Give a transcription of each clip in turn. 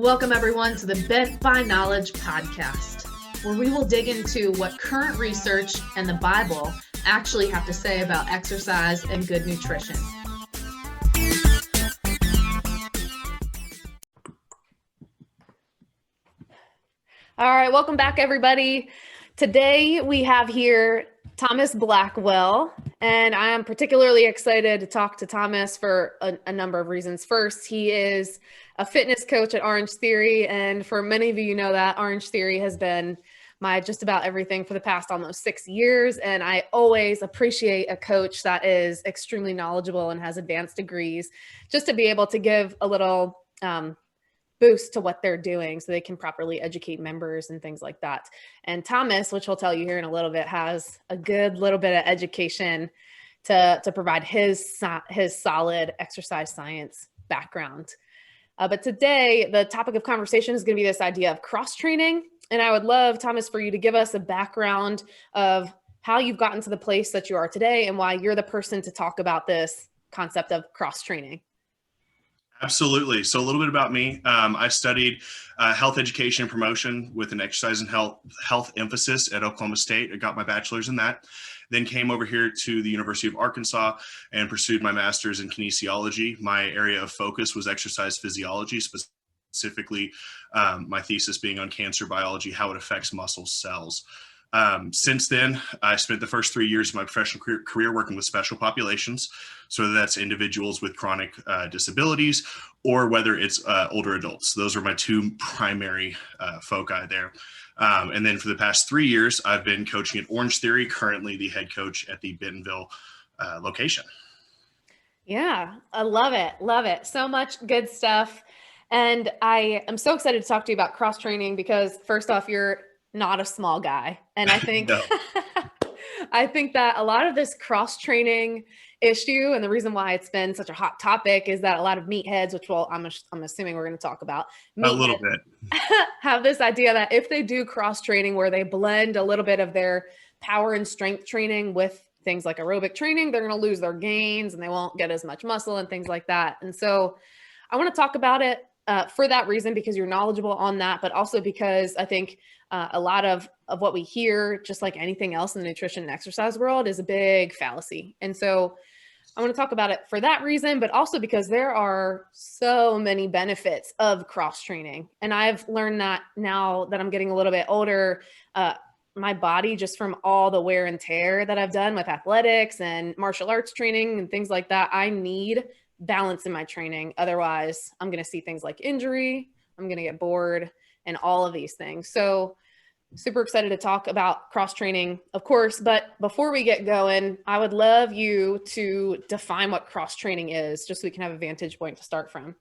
Welcome everyone to the Bent by Knowledge podcast, where we will dig into what current research and the Bible actually have to say about exercise and good nutrition. All right, welcome back everybody. Today we have here Thomas Blackwell, and I am particularly excited to talk to Thomas for a number of reasons. First, he is a fitness coach at OrangeTheory, and for many of you know that OrangeTheory has been my just about everything for the past almost 6 years, and I always appreciate a coach that is extremely knowledgeable and has advanced degrees, just to be able to give a little boost to what they're doing so they can properly educate members and things like that. And Thomas, which he'll tell you here in a little bit, has a good little bit of education to provide his solid exercise science background. But today, the topic of conversation is going to be this idea of cross-training. And I would love, Thomas, for you to give us a background of how you've gotten to the place that you are today and why you're the person to talk about this concept of cross-training. Absolutely. So a little bit about me. I studied health education and promotion with an exercise and health emphasis at Oklahoma State. I got my bachelor's in that. Then came over here to the University of Arkansas and pursued my master's in kinesiology. My area of focus was exercise physiology, specifically my thesis being on cancer biology, how it affects muscle cells. Since then, I spent the first 3 years of my professional career working with special populations. So that's individuals with chronic disabilities, or whether it's older adults. Those are my two primary foci there. And then for the past 3 years, I've been coaching at OrangeTheory, currently the head coach at the Bentonville location. Yeah, I love it. Love it. So much good stuff. And I am so excited to talk to you about cross-training because first off, you're not a small guy. And I think, I think that a lot of this cross-training issue and the reason why it's been such a hot topic is that a lot of meatheads, which I'm assuming we're going to talk about, a little bit, have this idea that if they do cross-training where they blend a little bit of their power and strength training with things like aerobic training, they're going to lose their gains and they won't get as much muscle and things like that. And so I want to talk about it for that reason, because you're knowledgeable on that, but also because I think a lot of what we hear, just like anything else in the nutrition and exercise world, is a big fallacy. And so I want to talk about it for that reason, but also because there are so many benefits of cross-training. And I've learned that now that I'm getting a little bit older, my body, just from all the wear and tear that I've done with athletics and martial arts training and things like that, I need balance in my training. Otherwise, I'm going to see things like injury, I'm going to get bored, and all of these things. So super excited to talk about cross-training, of course, but before we get going, I would love you to define what cross-training is, just so we can have a vantage point to start from.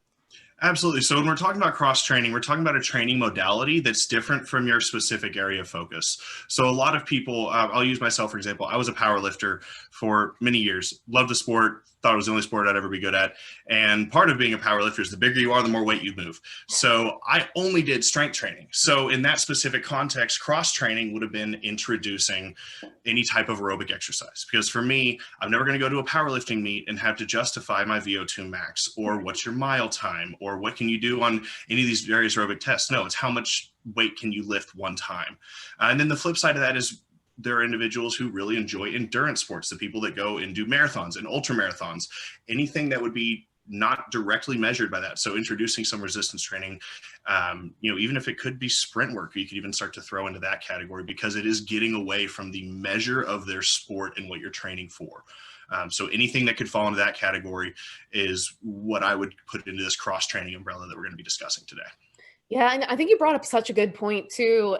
Absolutely. So when we're talking about cross-training, we're talking about a training modality that's different from your specific area of focus. So a lot of people, I'll use myself, for example, I was a power lifter for many years, loved the sport, thought it was the only sport I'd ever be good at. And part of being a power lifter is the bigger you are, the more weight you move. So I only did strength training. So in that specific context, cross-training would have been introducing any type of aerobic exercise. Because for me, I'm never going to go to a powerlifting meet and have to justify my VO2 max, or what's your mile time, or what can you do on any of these various aerobic tests. No, it's how much weight can you lift one time. And then the flip side of that is there are individuals who really enjoy endurance sports, the people that go and do marathons and ultra marathons, anything that would be not directly measured by that. So introducing some resistance training, even if it could be sprint work, you could even start to throw into that category, because it is getting away from the measure of their sport and what you're training for. So anything that could fall into that category is what I would put into this cross-training umbrella that we're going to be discussing today. Yeah, and I think you brought up such a good point too,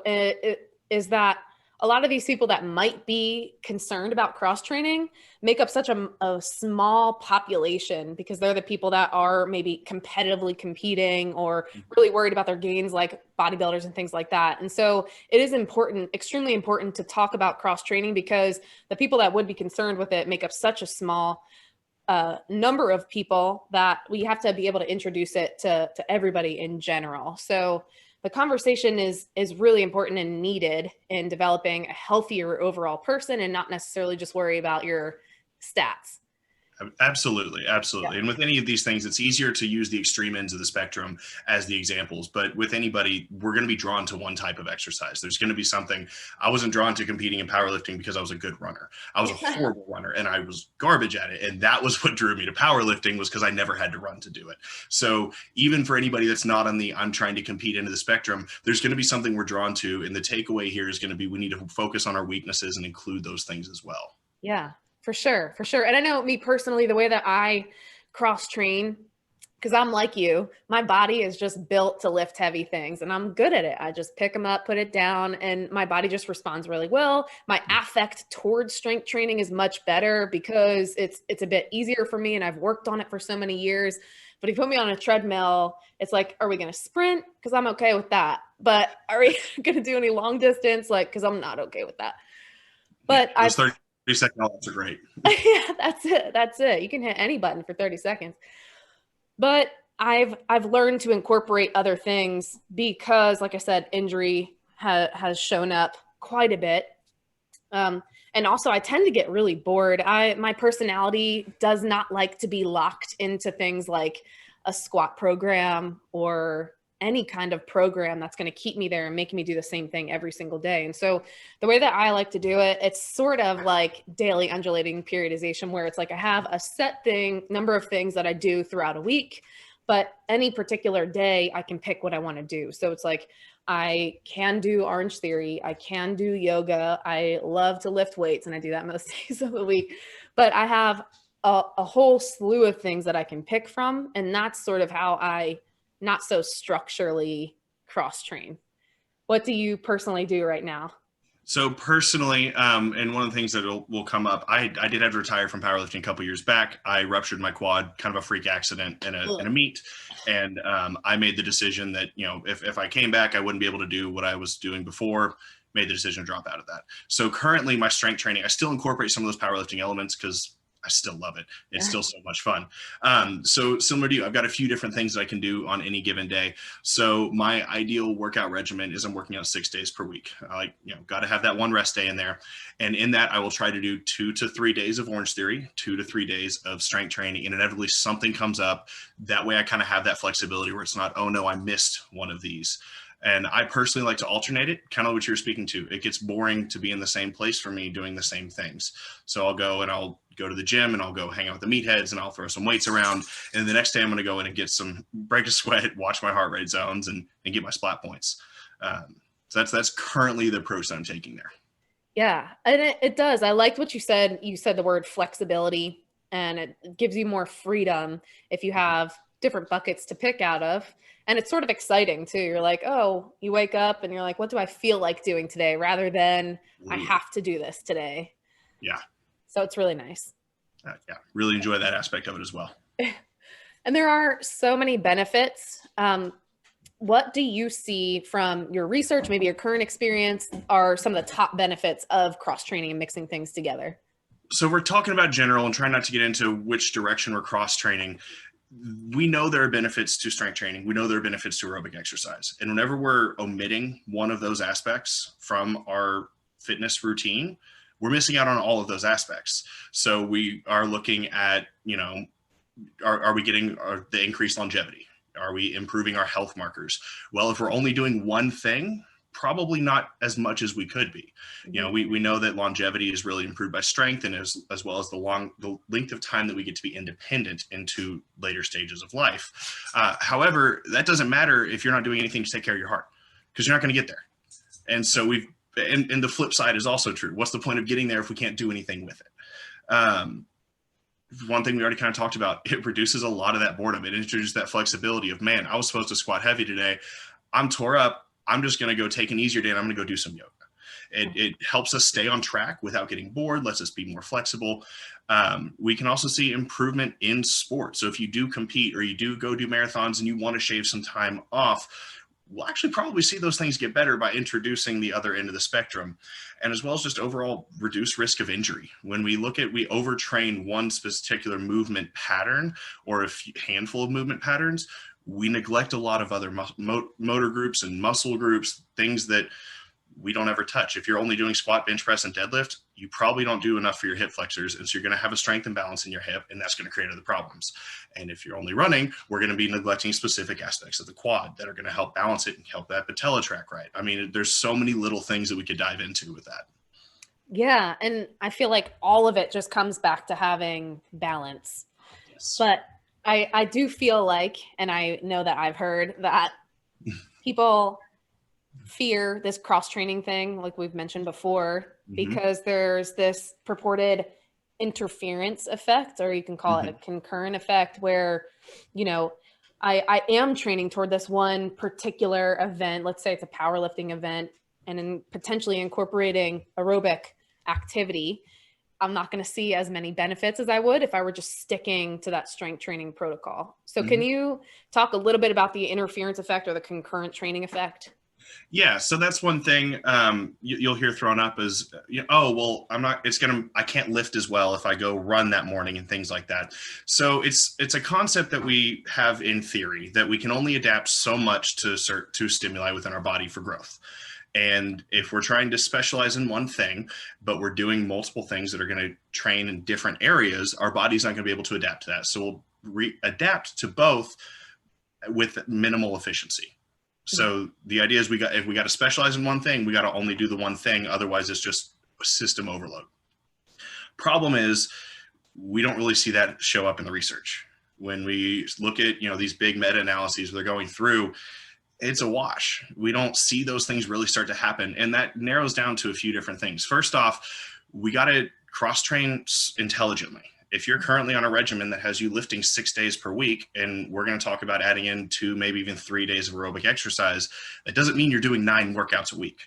is that a lot of these people that might be concerned about cross-training make up such a small population, because they're the people that are maybe competitively competing or really worried about their gains, like bodybuilders and things like that. And so it is important, extremely important, to talk about cross-training, because the people that would be concerned with it make up such a small number of people that we have to be able to introduce it to everybody in general. So the conversation is really important and needed in developing a healthier overall person, and not necessarily just worry about your stats. Absolutely, absolutely. Yeah. And with any of these things, it's easier to use the extreme ends of the spectrum as the examples. But with anybody, we're going to be drawn to one type of exercise. There's going to be something. I wasn't drawn to competing in powerlifting because I was a good runner. I was a horrible runner and I was garbage at it. And that was what drew me to powerlifting, was because I never had to run to do it. So even for anybody that's not on the I'm trying to compete into the spectrum, there's going to be something we're drawn to. And the takeaway here is going to be, we need to focus on our weaknesses and include those things as well. Yeah, for sure. For sure. And I know me personally, the way that I cross train, because I'm like you, my body is just built to lift heavy things and I'm good at it. I just pick them up, put it down, and my body just responds really well. My affect towards strength training is much better because it's a bit easier for me and I've worked on it for so many years. But if you put me on a treadmill, it's like, are we going to sprint? Because I'm okay with that. But are we going to do any long distance? Like, because I'm not okay with that. But those 30-second all-outs are great. Yeah, that's it. That's it. You can hit any button for 30 seconds. But I've learned to incorporate other things because, like I said, injury has shown up quite a bit. And also I tend to get really bored. My personality does not like to be locked into things like a squat program or any kind of program that's going to keep me there and make me do the same thing every single day. And so the way that I like to do it, it's sort of like daily undulating periodization, where it's like I have a set number of things that I do throughout a week, but any particular day I can pick what I want to do. So it's like, I can do OrangeTheory, I can do yoga, I love to lift weights, and I do that most days of the week, but I have a whole slew of things that I can pick from. And that's sort of how I not so structurally cross train. What do you personally do right now? So personally, and one of the things that will come up, I did have to retire from powerlifting a couple years back. I ruptured my quad, kind of a freak accident in a meet. And I made the decision that, if I came back, I wouldn't be able to do what I was doing before. Made the decision to drop out of that. So currently my strength training, I still incorporate some of those powerlifting elements because I still love it. It's still so much fun. So similar to you, I've got a few different things that I can do on any given day. So my ideal workout regimen is I'm working out 6 days per week. I got to have that one rest day in there. And in that, I will try to do 2 to 3 days of OrangeTheory, 2 to 3 days of strength training. And inevitably something comes up. That way I kind of have that flexibility where it's not, oh no, I missed one of these. And I personally like to alternate it, kind of what you're speaking to. It gets boring to be in the same place for me doing the same things. So I'll go to the gym and I'll go hang out with the meatheads and I'll throw some weights around. And the next day I'm going to go in and break a sweat, watch my heart rate zones and get my splat points. So that's currently the approach that I'm taking there. Yeah, and it does. I liked what you said. You said the word flexibility, and it gives you more freedom if you have different buckets to pick out of. And it's sort of exciting too. You're like, oh, you wake up and you're like, what do I feel like doing today? Rather than I have to do this today. Yeah. So it's really nice. Yeah. Really enjoy that aspect of it as well. And there are so many benefits. What do you see from your research, maybe your current experience, are some of the top benefits of cross-training and mixing things together? So we're talking about general and trying not to get into which direction we're cross-training. We know there are benefits to strength training. We know there are benefits to aerobic exercise. And whenever we're omitting one of those aspects from our fitness routine, we're missing out on all of those aspects. So we are looking at, are we getting the increased longevity? Are we improving our health markers? Well, if we're only doing one thing, probably not as much as we could be. We know that longevity is really improved by strength, and as well as the length of time that we get to be independent into later stages of life. However, that doesn't matter if you're not doing anything to take care of your heart, because you're not going to get there. And so and the flip side is also true. What's the point of getting there if we can't do anything with it? One thing we already kind of talked about, it reduces a lot of that boredom. It introduces that flexibility of, man, I was supposed to squat heavy today. I'm tore up. I'm just going to go take an easier day and I'm going to go do some yoga. It helps us stay on track without getting bored, lets us be more flexible. We can also see improvement in sport. So if you do compete or you do go do marathons and you want to shave some time off, we'll actually probably see those things get better by introducing the other end of the spectrum, and as well as just overall reduce risk of injury. When we overtrain one particular movement pattern or a handful of movement patterns, we neglect a lot of other motor groups and muscle groups, things that we don't ever touch. If you're only doing squat, bench press, and deadlift, you probably don't do enough for your hip flexors. And so you're going to have a strength imbalance in your hip, and that's going to create other problems. And if you're only running, we're going to be neglecting specific aspects of the quad that are going to help balance it and help that patella track right. I mean, there's so many little things that we could dive into with that. Yeah. And I feel like all of it just comes back to having balance. Yes. But I do feel like, and I know that I've heard that people fear this cross-training thing, like we've mentioned before, because there's this purported interference effect, or you can call it a concurrent effect, where, you know, I am training toward this one particular event. Let's say it's a powerlifting event, and in potentially incorporating aerobic activity, I'm not going to see as many benefits as I would if I were just sticking to that strength training protocol. So can you talk a little bit about the interference effect or the concurrent training effect? Yeah, so that's one thing you'll hear thrown up is, oh, well, I can't lift as well if I go run that morning and things like that. So it's a concept that we have in theory that we can only adapt so much to stimuli within our body for growth. And if we're trying to specialize in one thing, but we're doing multiple things that are going to train in different areas, our body's not going to be able to adapt to that. So we'll adapt to both with minimal efficiency. So the idea is if we got to specialize in one thing, we got to only do the one thing. Otherwise, it's just system overload. Problem is, we don't really see that show up in the research. When we look at, these big meta-analyses they're going through, it's a wash. We don't see those things really start to happen. And that narrows down to a few different things. First off, we got to cross-train intelligently. If you're currently on a regimen that has you lifting 6 days per week, and we're going to talk about adding in 2, maybe even 3 days of aerobic exercise, that doesn't mean you're doing 9 workouts a week.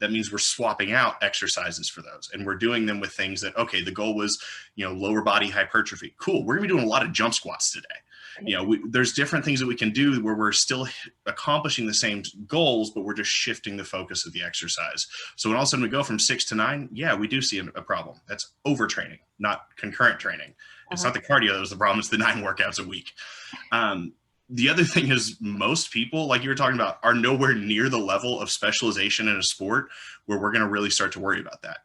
That means we're swapping out exercises for those. And we're doing them with things that, okay, the goal was, lower body hypertrophy. Cool. We're going to be doing a lot of jump squats today. There's different things that we can do where we're still accomplishing the same goals, but we're just shifting the focus of the exercise. So when all of a sudden we go from 6 to 9, yeah, we do see a problem. That's overtraining, not concurrent training. It's not the cardio that was the problem. It's the 9 workouts a week. The other thing is, most people, like you were talking about, are nowhere near the level of specialization in a sport where we're going to really start to worry about that.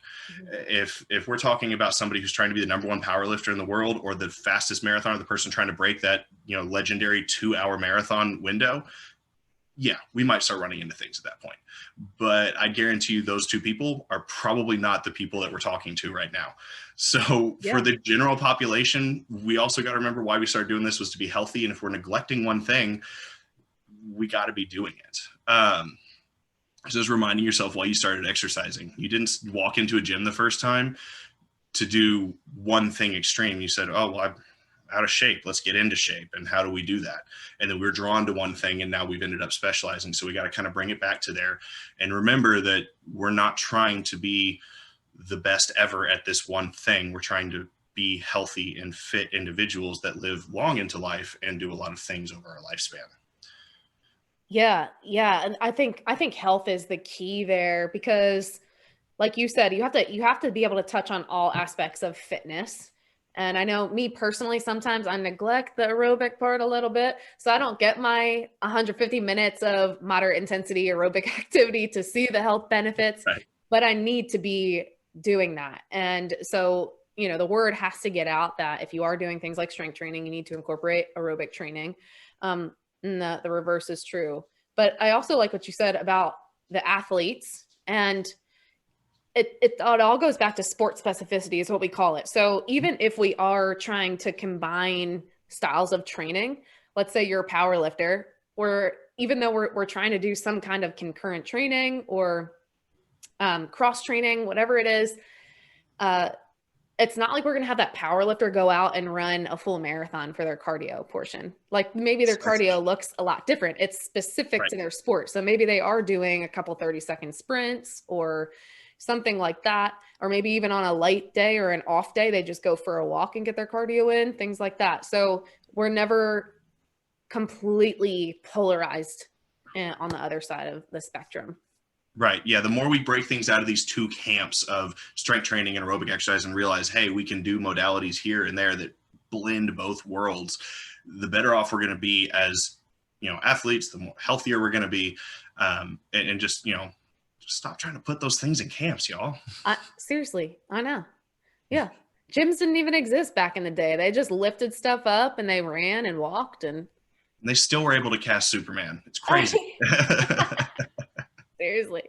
If we're talking about somebody who's trying to be the #1 power lifter in the world, or the fastest marathoner, the person trying to break that, legendary 2-hour marathon window, yeah, we might start running into things at that point. But I guarantee you those 2 people are probably not the people that we're talking to right now. So for the general population, we also got to remember why we started doing this was to be healthy. And if we're neglecting one thing, we got to be doing it. Just reminding yourself why you started exercising. You didn't walk into a gym the first time to do one thing extreme. You said, oh, well, I'm out of shape. Let's get into shape. And how do we do that? And then we're drawn to one thing, and now we've ended up specializing. So we got to kind of bring it back to there and remember that we're not trying to be the best ever at this one thing. We're trying to be healthy and fit individuals that live long into life and do a lot of things over our lifespan. Yeah. And I think health is the key there, because like you said, you have to be able to touch on all aspects of fitness. And I know me personally, sometimes I neglect the aerobic part a little bit. So I don't get my 150 minutes of moderate intensity aerobic activity to see the health benefits, but I need to be doing that. And so, the word has to get out that if you are doing things like strength training, you need to incorporate aerobic training. And the reverse is true. But I also like what you said about the athletes, and it all goes back to sport specificity is what we call it. So even if we are trying to combine styles of training, let's say you're a power lifter, or even though we're trying to do some kind of concurrent training or cross training, whatever it is, it's not like we're going to have that power lifter go out and run a full marathon for their cardio portion. Like maybe their cardio looks a lot different. It's specific to their sport. So maybe they are doing a couple 30-second sprints or something like that. Or maybe even on a light day or an off day, they just go for a walk and get their cardio in, things like that. So we're never completely polarized on the other side of the spectrum. Right. Yeah. The more we break things out of these 2 camps of strength training and aerobic exercise and realize, hey, we can do modalities here and there that blend both worlds, the better off we're going to be as, athletes, the more healthier we're going to be. And just, stop trying to put those things in camps, y'all. Seriously, I know. Yeah. Gyms didn't even exist back in the day. They just lifted stuff up and they ran and walked and they still were able to cast Superman. It's crazy. Seriously.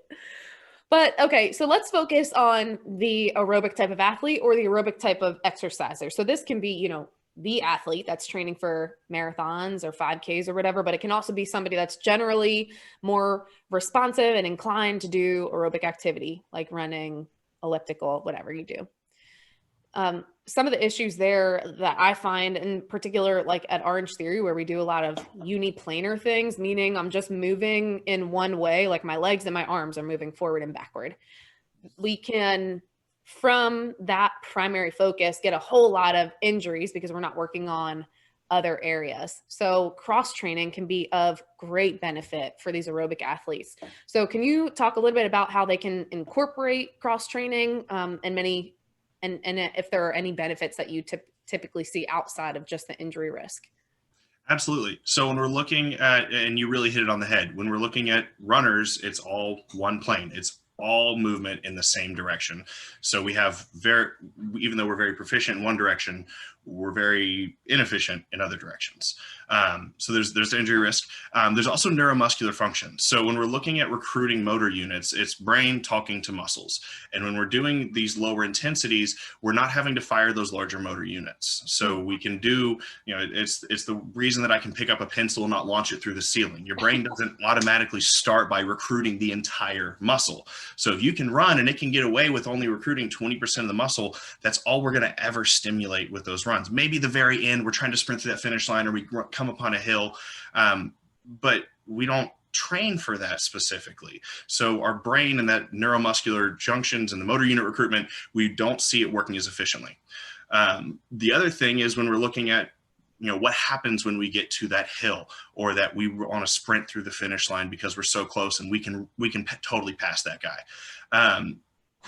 But okay, so let's focus on the aerobic type of athlete or the aerobic type of exerciser. So this can be, the athlete that's training for marathons or 5Ks or whatever, but it can also be somebody that's generally more responsive and inclined to do aerobic activity, like running, elliptical, whatever you do. Some of the issues there that I find in particular, like at OrangeTheory, where we do a lot of uniplanar things, meaning I'm just moving in one way, like my legs and my arms are moving forward and backward. We can, from that primary focus, get a whole lot of injuries because we're not working on other areas. So cross training can be of great benefit for these aerobic athletes. So can you talk a little bit about how they can incorporate cross training and if there are any benefits that you typically see outside of just the injury risk? Absolutely. So when we're looking at, and you really hit it on the head, when we're looking at runners, it's all one plane. It's all movement in the same direction. So we have even though we're very proficient in one direction, we're very inefficient in other directions. So there's injury risk. There's also neuromuscular function. So when we're looking at recruiting motor units, it's brain talking to muscles. And when we're doing these lower intensities, we're not having to fire those larger motor units. So we can do, it's the reason that I can pick up a pencil and not launch it through the ceiling. Your brain doesn't automatically start by recruiting the entire muscle. So if you can run and it can get away with only recruiting 20% of the muscle, that's all we're going to ever stimulate with those runs. Maybe the very end, we're trying to sprint through that finish line or we come upon a hill, but we don't train for that specifically. So our brain and that neuromuscular junctions and the motor unit recruitment, we don't see it working as efficiently. The other thing is when we're looking at what happens when we get to that hill or that we want to sprint through the finish line because we're so close and we can totally pass that guy.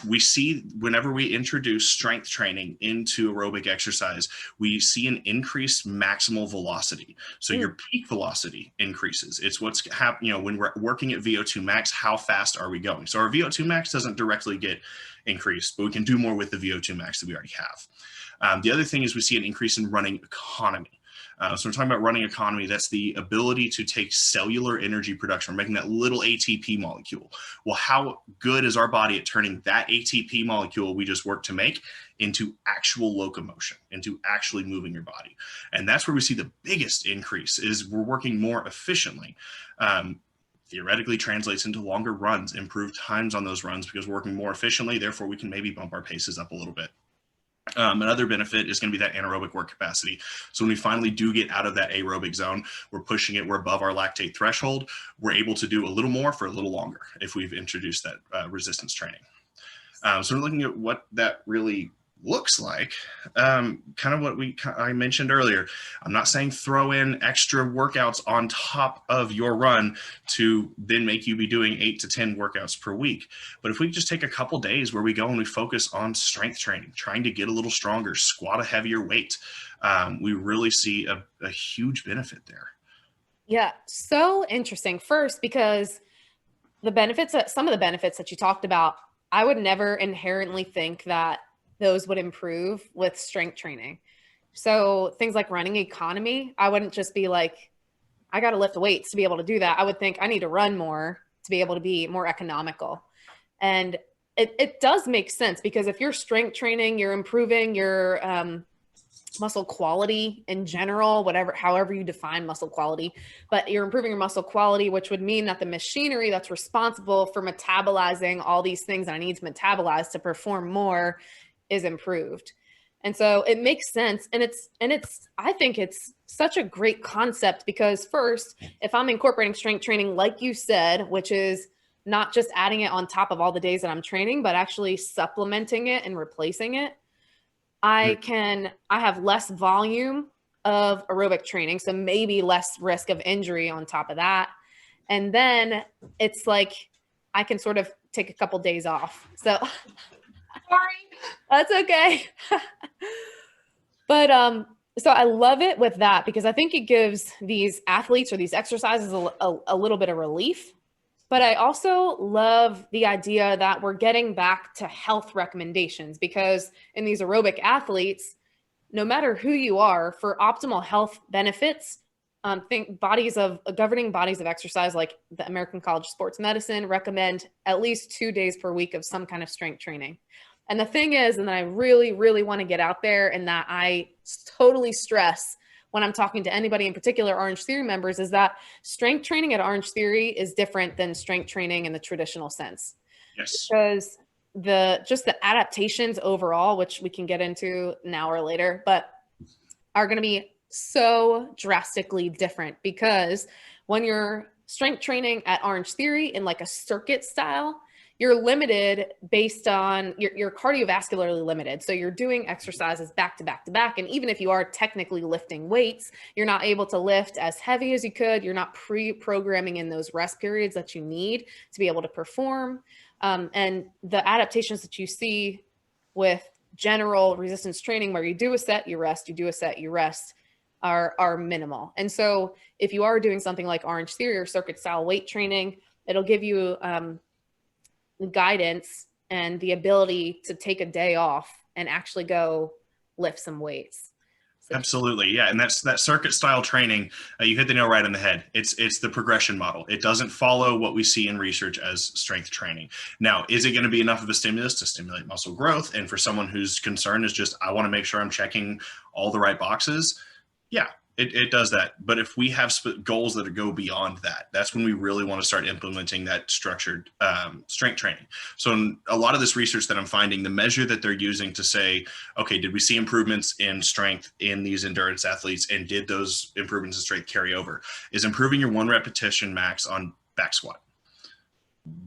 We see whenever we introduce strength training into aerobic exercise, we see an increased maximal velocity. So your peak velocity increases. It's what's happening, when we're working at VO2 max, how fast are we going? So our VO2 max doesn't directly get increased, but we can do more with the VO2 max that we already have. The other thing is we see an increase in running economy. So we're talking about running economy. That's the ability to take cellular energy production. We're making that little ATP molecule. Well, how good is our body at turning that ATP molecule we just worked to make into actual locomotion, into actually moving your body? And that's where we see the biggest increase is we're working more efficiently. Theoretically translates into longer runs, improved times on those runs because we're working more efficiently. Therefore, we can maybe bump our paces up a little bit. Another benefit is going to be that anaerobic work capacity. So when we finally do get out of that aerobic zone, we're pushing it, we're above our lactate threshold, we're able to do a little more for a little longer if we've introduced that resistance training. So we're looking at what that really looks like, kind of what I mentioned earlier. I'm not saying throw in extra workouts on top of your run to then make you be doing 8 to 10 workouts per week. But if we just take a couple days where we go and we focus on strength training, trying to get a little stronger, squat a heavier weight, we really see a huge benefit there. Yeah, so interesting. First, because some of the benefits that you talked about, I would never inherently think that those would improve with strength training. So things like running economy, I wouldn't just be like, I got to lift weights to be able to do that. I would think I need to run more to be able to be more economical. And it does make sense because if you're strength training, you're improving your muscle quality in general, however you define muscle quality, but you're improving your muscle quality, which would mean that the machinery that's responsible for metabolizing all these things that I need to metabolize to perform more is improved. And so it makes sense. And I think it's such a great concept because first, if I'm incorporating strength training, like you said, which is not just adding it on top of all the days that I'm training, but actually supplementing it and replacing it, I have less volume of aerobic training. So maybe less risk of injury on top of that. And then it's like, I can sort of take a couple days off. So sorry, that's okay. But so I love it with that because I think it gives these athletes or these exercises a little bit of relief. But I also love the idea that we're getting back to health recommendations, because in these aerobic athletes, no matter who you are, for optimal health benefits, think governing bodies of exercise, like the American College of Sports Medicine, recommend at least 2 days per week of some kind of strength training. And the thing is, and that I really, really want to get out there, and that I totally stress when I'm talking to anybody, in particular OrangeTheory members, is that strength training at OrangeTheory is different than strength training in the traditional sense. Yes. Because the adaptations overall, which we can get into now or later, but are going to be so drastically different. Because when you're strength training at OrangeTheory in like a circuit style, you're limited based on you're cardiovascularly limited. So you're doing exercises back to back to back. And even if you are technically lifting weights, you're not able to lift as heavy as you could. You're not pre-programming in those rest periods that you need to be able to perform. And the adaptations that you see with general resistance training, where you do a set, you rest, you do a set, you rest, are minimal. And so if you are doing something like OrangeTheory or circuit style weight training, it'll give you guidance and the ability to take a day off and actually go lift some weights. Absolutely. Yeah. And that's that circuit style training. You hit the nail right on the head. It's the progression model. It doesn't follow what we see in research as strength training. Now, is it going to be enough of a stimulus to stimulate muscle growth? And for someone whose concern is just, I want to make sure I'm checking all the right boxes. Yeah, it does that. But if we have goals that go beyond that, that's when we really want to start implementing that structured strength training. So in a lot of this research that I'm finding, the measure that they're using to say, okay, did we see improvements in strength in these endurance athletes, and did those improvements in strength carry over, is improving your 1 repetition max on back squat.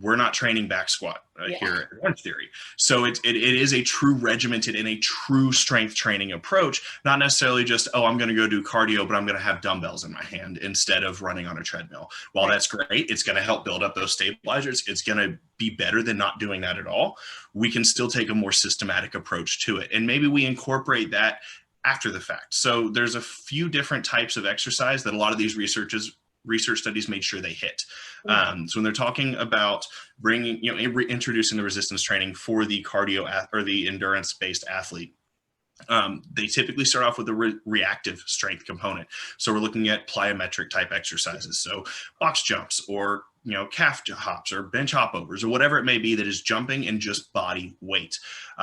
We're not training back squat here at OrangeTheory. So it is a true regimented and a true strength training approach, not necessarily just, oh, I'm going to go do cardio, but I'm going to have dumbbells in my hand instead of running on a treadmill. While that's great, it's going to help build up those stabilizers. It's going to be better than not doing that at all. We can still take a more systematic approach to it. And maybe we incorporate that after the fact. So there's a few different types of exercise that a lot of these research studies made sure they hit. So when they're talking about bringing, introducing the resistance training for the cardio or the endurance based athlete, they typically start off with a reactive strength component. So we're looking at plyometric type exercises. So box jumps, or calf hops, or bench hopovers, or whatever it may be that is jumping and just body weight.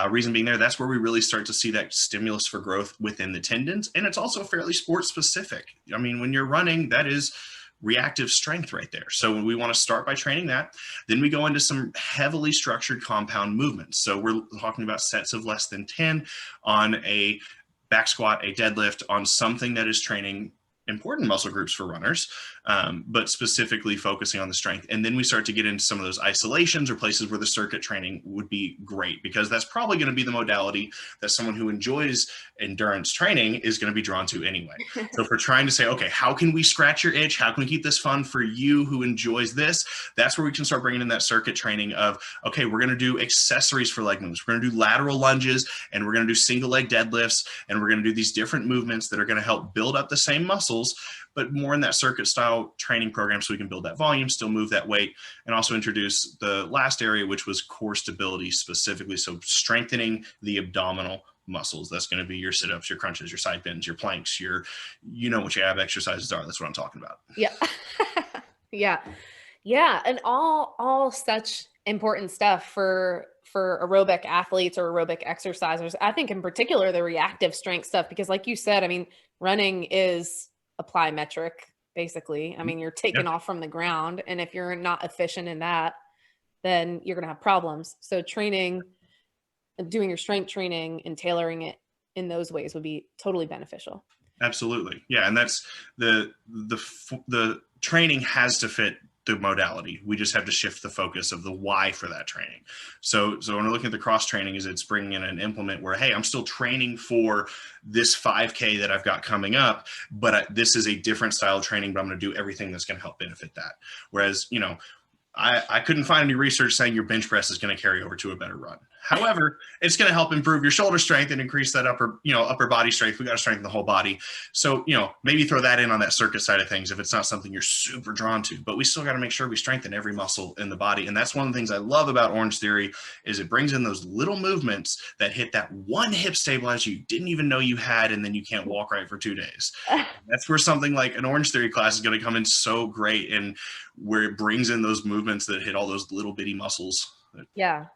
Reason being that's where we really start to see that stimulus for growth within the tendons. And it's also fairly sport specific. I mean, when you're running, that is reactive strength right there. So we want to start by training that. Then we go into some heavily structured compound movements. So we're talking about sets of less than 10 on a back squat, a deadlift, on something that is training important muscle groups for runners, but specifically focusing on the strength. And then we start to get into some of those isolations or places where the circuit training would be great, because that's probably going to be the modality that someone who enjoys endurance training is going to be drawn to anyway. So if we're trying to say, okay, how can we scratch your itch? How can we keep this fun for you who enjoys this? That's where we can start bringing in that circuit training of, okay, we're going to do accessories for leg movements. We're going to do lateral lunges, and we're going to do single leg deadlifts, and we're going to do these different movements that are going to help build up the same muscles, but more in that circuit style training program, so we can build that volume, still move that weight, and also introduce the last area, which was core stability specifically. So strengthening the abdominal muscles. That's going to be your sit-ups, your crunches, your side bends, your planks, what your ab exercises are. That's what I'm talking about. Yeah. Yeah. And all such important stuff for aerobic athletes or aerobic exercisers. I think in particular, the reactive strength stuff, because like you said, I mean, running is a plyometric, basically. I mean, you're taking off from the ground. And if you're not efficient in that, then you're going to have problems. So doing your strength training and tailoring it in those ways would be totally beneficial. Absolutely. Yeah. And that's the training has to fit the modality. We just have to shift the focus of the why for that training. So when we're looking at the cross training, is it's bringing in an implement where, hey, I'm still training for this 5K that I've got coming up, but this is a different style of training, but I'm going to do everything that's going to help benefit that. Whereas, I couldn't find any research saying your bench press is going to carry over to a better run. However, it's going to help improve your shoulder strength and increase that upper body strength. We got to strengthen the whole body. So, maybe throw that in on that circuit side of things if it's not something you're super drawn to, but we still got to make sure we strengthen every muscle in the body. And that's one of the things I love about Orange Theory is it brings in those little movements that hit that one hip stabilizer you didn't even know you had, and then you can't walk right for 2 days. That's where something like an Orange Theory class is going to come in so great, and where it brings in those movements that hit all those little bitty muscles. Yeah.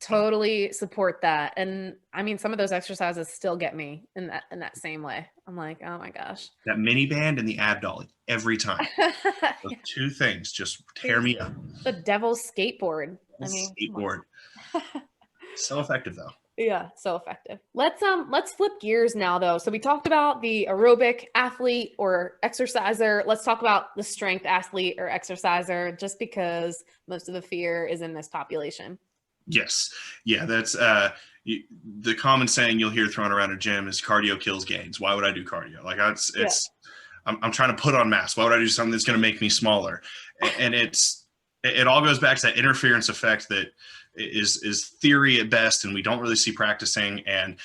Totally support that. And I mean, some of those exercises still get me in that same way. I'm like, oh my gosh. That mini band and the ab dolly every time. Those two things just tear me up. The devil's skateboard. Skateboard. So effective though. Yeah, so effective. Let's flip gears now though. So we talked about the aerobic athlete or exerciser. Let's talk about the strength athlete or exerciser, just because most of the fear is in this population. Yes. Yeah, that's the common saying you'll hear thrown around a gym is cardio kills gains. Why would I do cardio? Like I'm trying to put on mass. Why would I do something that's going to make me smaller? And it all goes back to that interference effect that is theory at best, and we don't really see practicing. And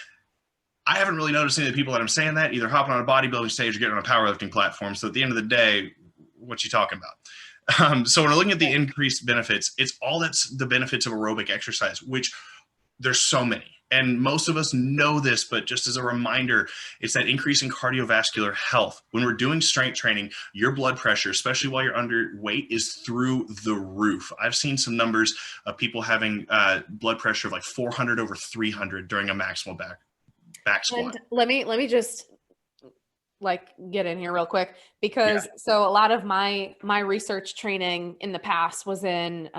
I haven't really noticed any of the people that I'm saying that either hopping on a bodybuilding stage or getting on a powerlifting platform. So at the end of the day, what you talking about? So when we're looking at the increased benefits, it's all that's the benefits of aerobic exercise, which there's so many. And most of us know this, but just as a reminder, it's that increase in cardiovascular health. When we're doing strength training, your blood pressure, especially while you're underweight, is through the roof. I've seen some numbers of people having blood pressure of like 400 over 300 during a maximal back squat. And let me just get in here real quick, because so a lot of my research training in the past was in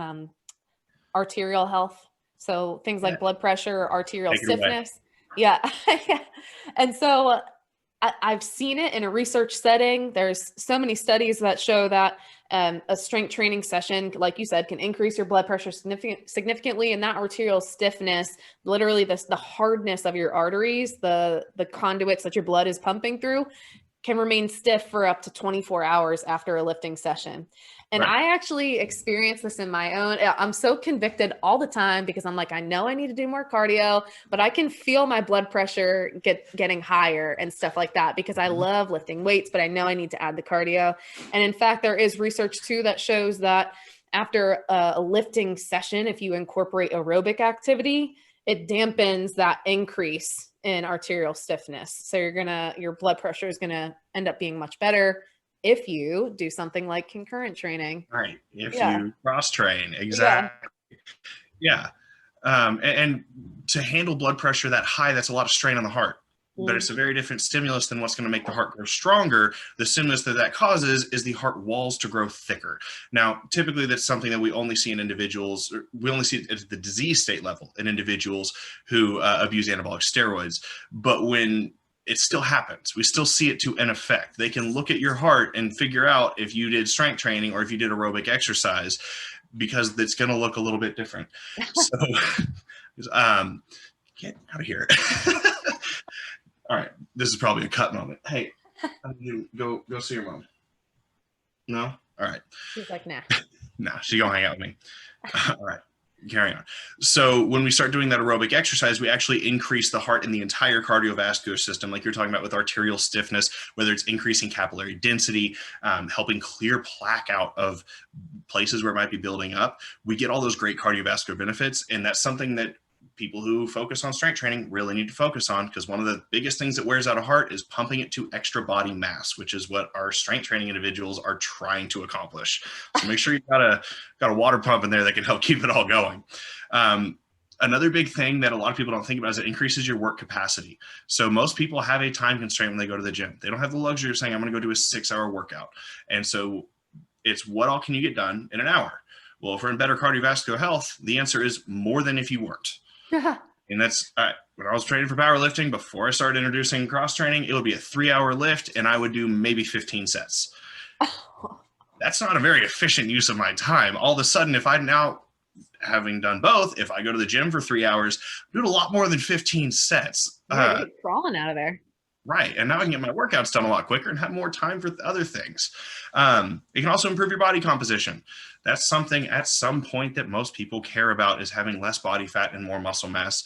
arterial health. So things like blood pressure, arterial stiffness. Yeah. And so I've seen it in a research setting. There's so many studies that show that a strength training session, like you said, can increase your blood pressure significantly. And that arterial stiffness, literally the hardness of your arteries, the conduits that your blood is pumping through, can remain stiff for up to 24 hours after a lifting session. And I actually experienced this in my own. I'm so convicted all the time because I'm like, I know I need to do more cardio, but I can feel my blood pressure getting higher and stuff like that because I love lifting weights, but I know I need to add the cardio. And in fact, there is research too that shows that after a lifting session, if you incorporate aerobic activity, it dampens that increase in arterial stiffness. So your blood pressure is gonna end up being much better if you do something like concurrent training. Right. If you cross train. Exactly. Yeah. And to handle blood pressure that high, that's a lot of strain on the heart. But it's a very different stimulus than what's going to make the heart grow stronger. The stimulus that causes is the heart walls to grow thicker. Now, typically that's something that we only see in individuals, we only see it at the disease state level in individuals who abuse anabolic steroids. But when it still happens, we still see it to an effect. They can look at your heart and figure out if you did strength training or if you did aerobic exercise, because it's going to look a little bit different. So get out of here. All right, this is probably a cut moment. Hey, go see your mom. No? All right. She's like, nah. Nah, she's going to hang out with me. All right, carry on. So when we start doing that aerobic exercise, we actually increase the heart and the entire cardiovascular system, like you're talking about with arterial stiffness, whether it's increasing capillary density, helping clear plaque out of places where it might be building up. We get all those great cardiovascular benefits, and that's something that people who focus on strength training really need to focus on, because one of the biggest things that wears out a heart is pumping it to extra body mass, which is what our strength training individuals are trying to accomplish. So make sure you've got a water pump in there that can help keep it all going. Another big thing that a lot of people don't think about is it increases your work capacity. So most people have a time constraint when they go to the gym. They don't have the luxury of saying, I'm going to go do a 6-hour workout. And so it's what all can you get done in an hour? Well, if we're in better cardiovascular health, the answer is more than if you weren't. And that's when I was training for powerlifting, before I started introducing cross training, it would be a 3-hour lift and I would do maybe 15 sets. That's not a very efficient use of my time. All of a sudden, if I'm now having done both, if I go to the gym for 3 hours, I'm doing a lot more than 15 sets. You're crawling out of there. Right. And now I can get my workouts done a lot quicker and have more time for other things. It can also improve your body composition. That's something at some point that most people care about, is having less body fat and more muscle mass.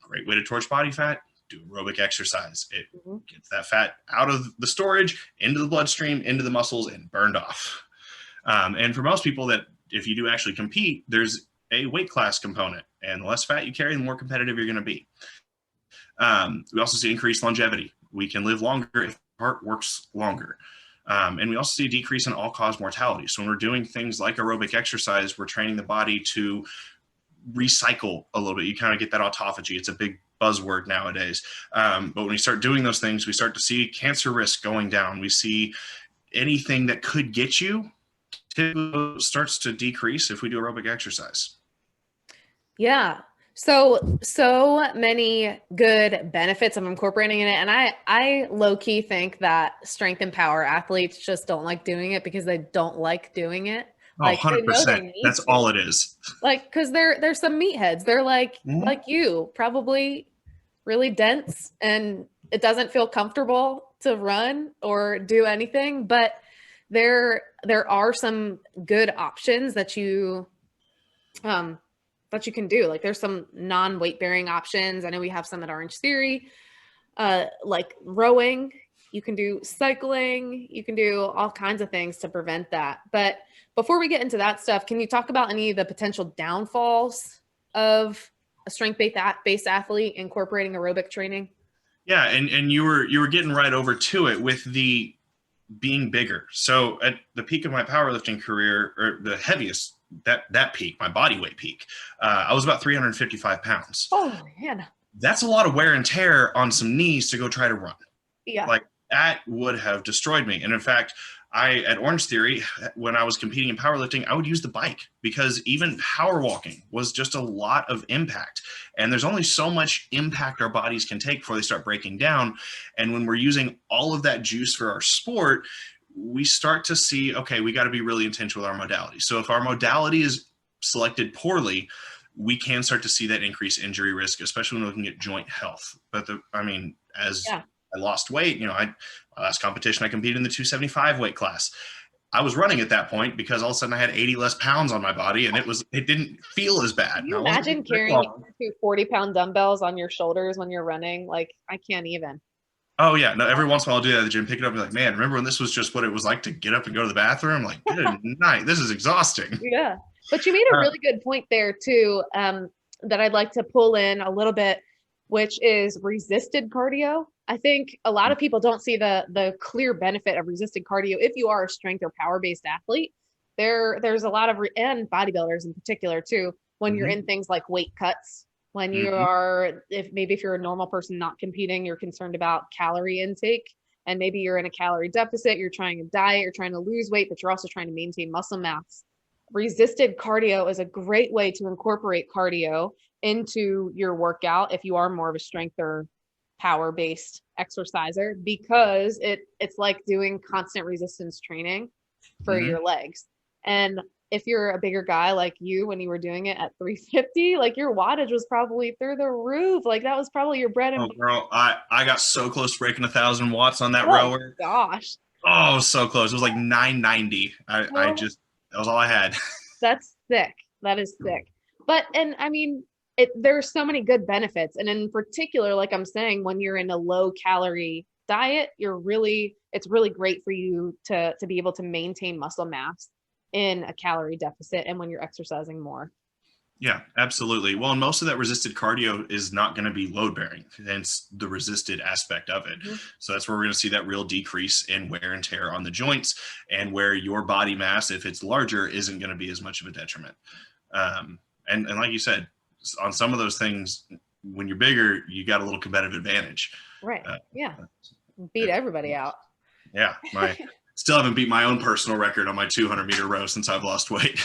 Great way to torch body fat: do aerobic exercise. It gets that fat out of the storage, into the bloodstream, into the muscles, and burned off. And for most people, that if you do actually compete, there's a weight class component, and the less fat you carry, the more competitive you're going to be. We also see increased longevity. We can live longer if the heart works longer. And we also see a decrease in all-cause mortality. So when we're doing things like aerobic exercise, we're training the body to recycle a little bit. You kind of get that autophagy. It's a big buzzword nowadays. But when we start doing those things, we start to see cancer risk going down. We see anything that could get you starts to decrease if we do aerobic exercise. Yeah. So many good benefits of incorporating it. And I low key think that strength and power athletes just don't like doing it because they don't like doing it. Oh, Like 100%. That's all it is. Like, cause they're some meatheads. They're like you, probably really dense, and it doesn't feel comfortable to run or do anything, but there are some good options that you can do. Like there's some non-weight bearing options. I know we have some at OrangeTheory, like rowing. You can do cycling. You can do all kinds of things to prevent that. But before we get into that stuff, can you talk about any of the potential downfalls of a strength-based athlete incorporating aerobic training? Yeah, and you were getting right over to it with the being bigger. So at the peak of my powerlifting career, or the heaviest, that peak, my body weight peak, I was about 355 pounds. Oh man, that's a lot of wear and tear on some knees to go try to run. Yeah, like that would have destroyed me. And in fact, at OrangeTheory, when I was competing in powerlifting, I would use the bike, because even power walking was just a lot of impact. And there's only so much impact our bodies can take before they start breaking down. And when we're using all of that juice for our sport, we start to see, okay, we got to be really intentional with our modality. So if our modality is selected poorly, we can start to see that increased injury risk, especially when we're looking at joint health. But as I lost weight, my last competition, I competed in the 275 weight class. I was running at that point because all of a sudden I had 80 less pounds on my body, and it didn't feel as bad. Can you imagine carrying 40-pound dumbbells on your shoulders when you're running? Like, I can't even. Oh yeah, no. Every once in a while I'll do that at the gym, pick it up, and be like, man, remember when this was just what it was like to get up and go to the bathroom? I'm like, good night. This is exhausting. Yeah, but you made a really good point there too, that I'd like to pull in a little bit, which is resisted cardio. I think a lot of people don't see the clear benefit of resisted cardio. If you are a strength or power-based athlete, there's a lot of, and bodybuilders in particular too, when you're in things like weight cuts, when you are, if you're a normal person not competing, you're concerned about calorie intake, and maybe you're in a calorie deficit, you're trying a diet, you're trying to lose weight, but you're also trying to maintain muscle mass. Resisted cardio is a great way to incorporate cardio into your workout if you are more of a strength or power-based exerciser, because it's like doing constant resistance training for your legs. And if you're a bigger guy like you, when you were doing it at 350, like your wattage was probably through the roof. Like that was probably your bread and butter. Girl, I got so close to breaking 1,000 watts on that rower. Gosh. Oh, so close. It was like 990. That was all I had. That's sick. That is sick. But, and I mean, there's so many good benefits. And in particular, like I'm saying, when you're in a low calorie diet, it's really great for you to be able to maintain muscle mass in a calorie deficit and when you're exercising more. Yeah, absolutely. Well, and most of that resisted cardio is not going to be load bearing, hence the resisted aspect of it. So that's where we're going to see that real decrease in wear and tear on the joints, and where your body mass, if it's larger, isn't going to be as much of a detriment. And like you said, on some of those things, when you're bigger, you got a little competitive advantage. Right. Beat everybody out. Yeah. Still haven't beat my own personal record on my 200-meter row since I've lost weight.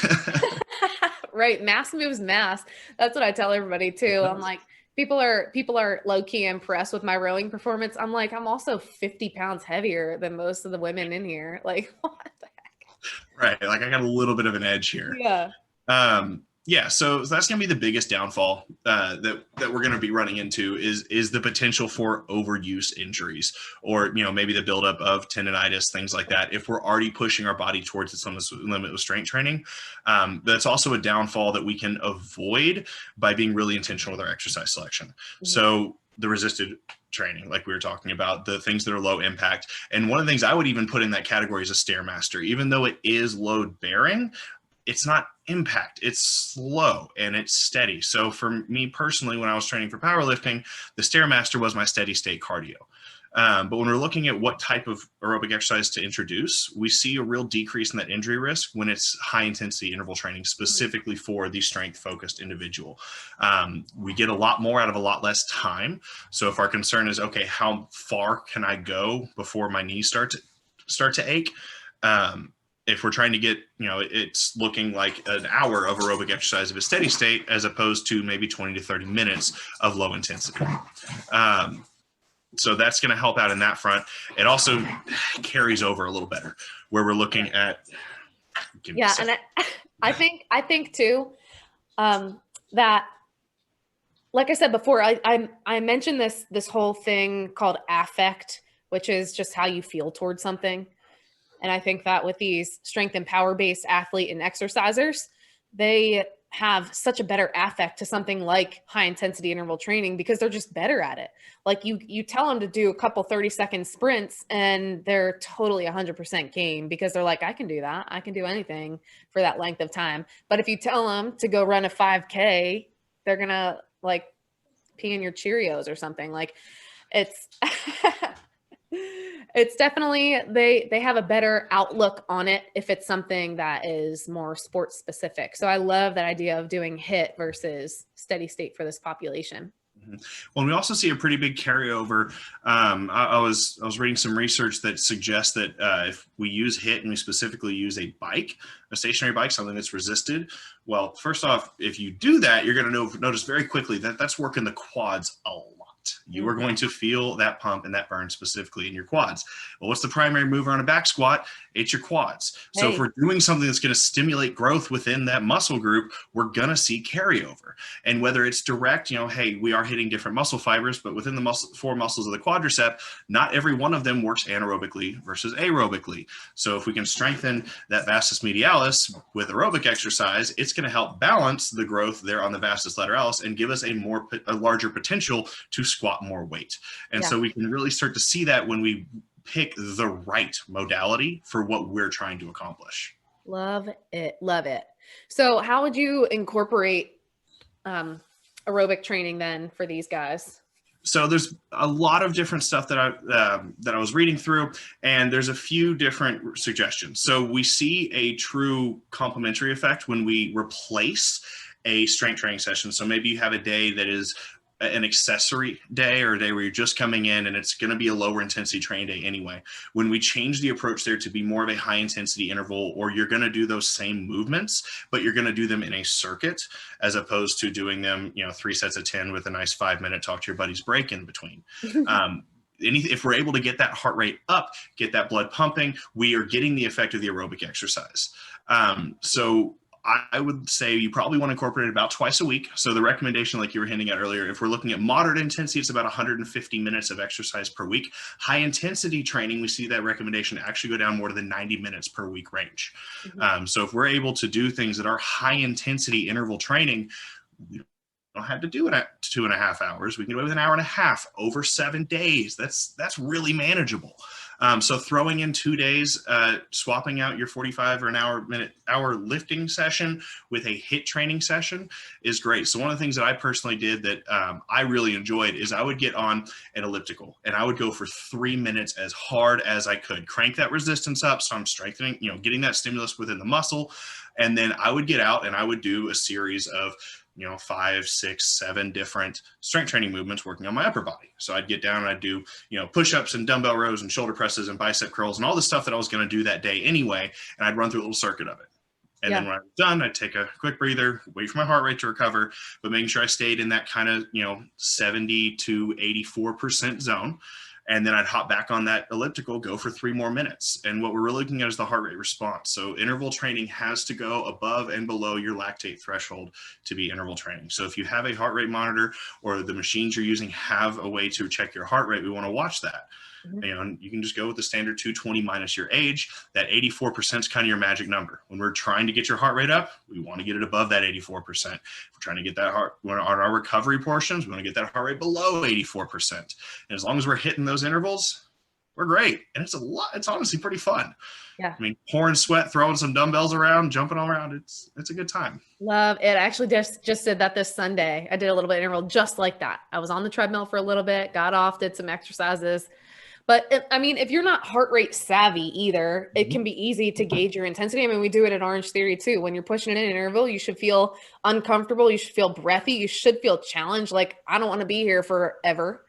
Right. Mass moves mass. That's what I tell everybody too. I'm like, people are low key impressed with my rowing performance. I'm like, I'm also 50 pounds heavier than most of the women in here. Like, what the heck? Right. Like I got a little bit of an edge here. Yeah. Yeah, so that's going to be the biggest downfall that we're going to be running into is the potential for overuse injuries, or maybe the buildup of tendonitis, things like that. If we're already pushing our body towards its limit with strength training, that's also a downfall that we can avoid by being really intentional with our exercise selection. Mm-hmm. So the resisted training, like we were talking about, the things that are low impact, and one of the things I would even put in that category is a Stairmaster, even though it is load bearing. It's not impact, it's slow and it's steady. So for me personally, when I was training for powerlifting, the Stairmaster was my steady state cardio. But when we're looking at what type of aerobic exercise to introduce, we see a real decrease in that injury risk when it's high intensity interval training, specifically for the strength focused individual. We get a lot more out of a lot less time. So if our concern is, okay, how far can I go before my knees start to ache? If we're trying to get, it's looking like an hour of aerobic exercise of a steady state, as opposed to maybe 20 to 30 minutes of low intensity. So that's going to help out in that front. It also carries over a little better where we're looking at. Yeah. And I think too, that, like I said before, I mentioned this whole thing called affect, which is just how you feel towards something. And I think that with these strength and power-based athlete and exercisers, they have such a better affect to something like high-intensity interval training because they're just better at it. Like you tell them to do a couple 30-second sprints, and they're totally 100% game because they're like, I can do that. I can do anything for that length of time. But if you tell them to go run a 5K, they're going to like pee in your Cheerios or something. Like it's... It's definitely, they have a better outlook on it if it's something that is more sports specific. So I love that idea of doing HIIT versus steady state for this population. Well, we also see a pretty big carryover. I was reading some research that suggests that if we use HIIT and we specifically use a bike, a stationary bike, something that's resisted, well, first off, if you do that, you're going to notice very quickly that that's working the quads a lot. You are going to feel that pump and that burn specifically in your quads. Well, what's the primary mover on a back squat? It's your quads. So if we're doing something that's going to stimulate growth within that muscle group, we're going to see carryover. And whether it's direct, hey, we are hitting different muscle fibers, but within the four muscles of the quadricep, not every one of them works anaerobically versus aerobically. So if we can strengthen that vastus medialis with aerobic exercise, it's going to help balance the growth there on the vastus lateralis and give us a larger potential to squat more weight. And so we can really start to see that when we pick the right modality for what we're trying to accomplish. Love it. Love it. So how would you incorporate aerobic training then for these guys? So there's a lot of different stuff that I was reading through, and there's a few different suggestions. So we see a true complementary effect when we replace a strength training session. So maybe you have a day that is an accessory day or a day where you're just coming in and it's going to be a lower intensity training day anyway. When we change the approach there to be more of a high intensity interval, or you're going to do those same movements, but you're going to do them in a circuit as opposed to doing them, 3 sets of 10 with a nice 5-minute talk to your buddy's break in between. If we're able to get that heart rate up, get that blood pumping, we are getting the effect of the aerobic exercise. So I would say you probably want to incorporate it about twice a week. So the recommendation, like you were hinting at earlier, if we're looking at moderate intensity, it's about 150 minutes of exercise per week. High intensity training, we see that recommendation actually go down more to the 90 minutes per week range. So if we're able to do things that are high intensity interval training, we don't have to do it at 2.5 hours. We can do it with an hour and a half over 7 days. That's really manageable. So throwing in 2 days, swapping out your 45 or an hour lifting session with a HIIT training session is great. So one of the things that I personally did that I really enjoyed is I would get on an elliptical and I would go for 3 minutes as hard as I could, crank that resistance up. So I'm strengthening, getting that stimulus within the muscle. And then I would get out and I would do a series of 5, 6, 7 different strength training movements working on my upper body. So I'd get down and I'd do, push-ups and dumbbell rows and shoulder presses and bicep curls and all the stuff that I was going to do that day anyway. And I'd run through a little circuit of it. And then when I was done, I'd take a quick breather, wait for my heart rate to recover, but making sure I stayed in that kind of, 70 to 84% zone. And then I'd hop back on that elliptical, go for 3 more minutes. And what we're really looking at is the heart rate response. So interval training has to go above and below your lactate threshold to be interval training. So if you have a heart rate monitor or the machines you're using have a way to check your heart rate, we want to watch that. And you can just go with the standard 220 minus your age. That 84% is kind of your magic number. When we're trying to get your heart rate up, we want to get it above that 84%. If we're trying to get that on our recovery portions, we want to get that heart rate below 84%. And as long as we're hitting those intervals, we're great. And it's honestly pretty fun. Yeah. I mean, pouring sweat, throwing some dumbbells around, jumping all around. It's a good time. Love it. I actually just did that this Sunday. I did a little bit of interval just like that. I was on the treadmill for a little bit, got off, did some exercises. But I mean, if you're not heart rate savvy either, it can be easy to gauge your intensity. I mean, we do it at OrangeTheory too. When you're pushing in an interval, you should feel uncomfortable. You should feel breathy. You should feel challenged. Like, I don't want to be here forever.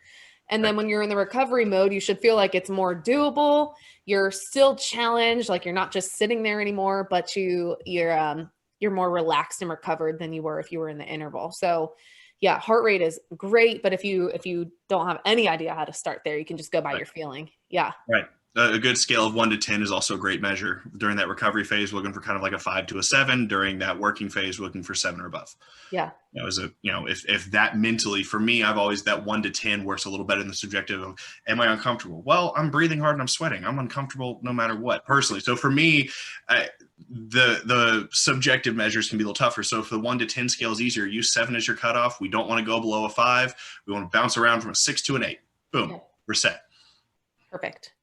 And then when you're in the recovery mode, you should feel like it's more doable. You're still challenged. Like, you're not just sitting there anymore, but you're more relaxed and recovered than you were if you were in the interval. So yeah, heart rate is great, but if you don't have any idea how to start there, you can just go by your feeling. Yeah. Right. A good scale of 1 to 10 is also a great measure. During that recovery phase, we're looking for kind of like a 5 to a 7. During that working phase, we're looking for 7 or above. Yeah. If that mentally, for me, I've always, that 1 to 10 works a little better than the subjective of, am I uncomfortable? Well, I'm breathing hard and I'm sweating. I'm uncomfortable no matter what, personally. So for me, the subjective measures can be a little tougher. So if the 1 to 10 scale is easier, use 7 as your cutoff. We don't want to go below a 5. We want to bounce around from a 6 to an 8. Boom, We're set. Perfect.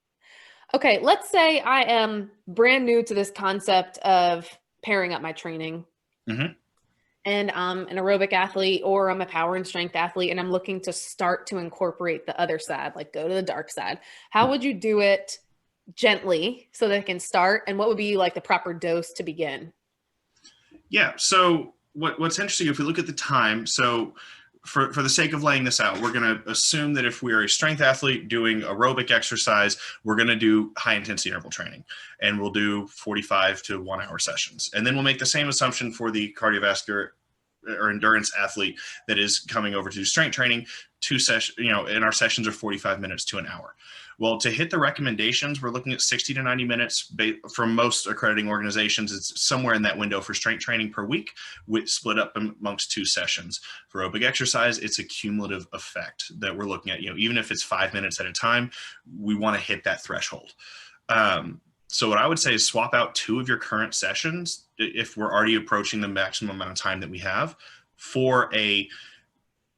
Okay, let's say I am brand new to this concept of pairing up my training. And I'm an aerobic athlete or I'm a power and strength athlete, and I'm looking to start to incorporate the other side, like go to the dark side. How would you do it gently so that it can start? And what would be like the proper dose to begin? Yeah, so what's interesting, if we look at the time, so for the sake of laying this out, we're going to assume that if we are a strength athlete doing aerobic exercise, we're going to do high intensity interval training, and we'll do 45 to 1 hour sessions. And then we'll make the same assumption for the cardiovascular or endurance athlete that is coming over to do strength training. 2 sessions, and our sessions are 45 minutes to an hour. Well, to hit the recommendations, we're looking at 60 to 90 minutes from most accrediting organizations. It's somewhere in that window for strength training per week, split up amongst 2 sessions. For aerobic exercise, it's a cumulative effect that we're looking at. Even if it's 5 minutes at a time, we want to hit that threshold. So what I would say is swap out 2 of your current sessions, if we're already approaching the maximum amount of time that we have, for a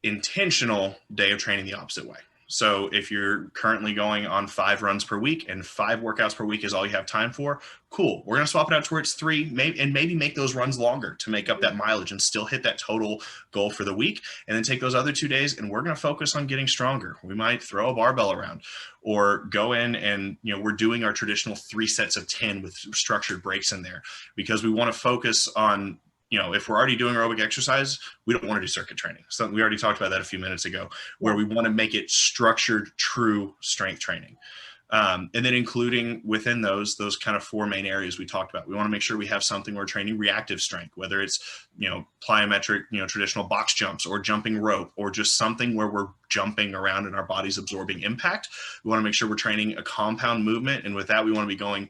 intentional day of training the opposite way. So if you're currently going on 5 runs per week and 5 workouts per week is all you have time for, cool. We're going to swap it out to where it's 3, maybe make those runs longer to make up that mileage and still hit that total goal for the week. And then take those other 2 days and we're going to focus on getting stronger. We might throw a barbell around or go in and, we're doing our traditional 3 sets of 10 with structured breaks in there, because we want to focus on, if we're already doing aerobic exercise, we don't want to do circuit training. So we already talked about that a few minutes ago, where we want to make it structured, true strength training. And then including within those kind of 4 main areas we talked about. We want to make sure we have something we're training reactive strength, whether it's, plyometric, traditional box jumps or jumping rope, or just something where we're jumping around and our body's absorbing impact. We want to make sure we're training a compound movement. And with that, we want to be going,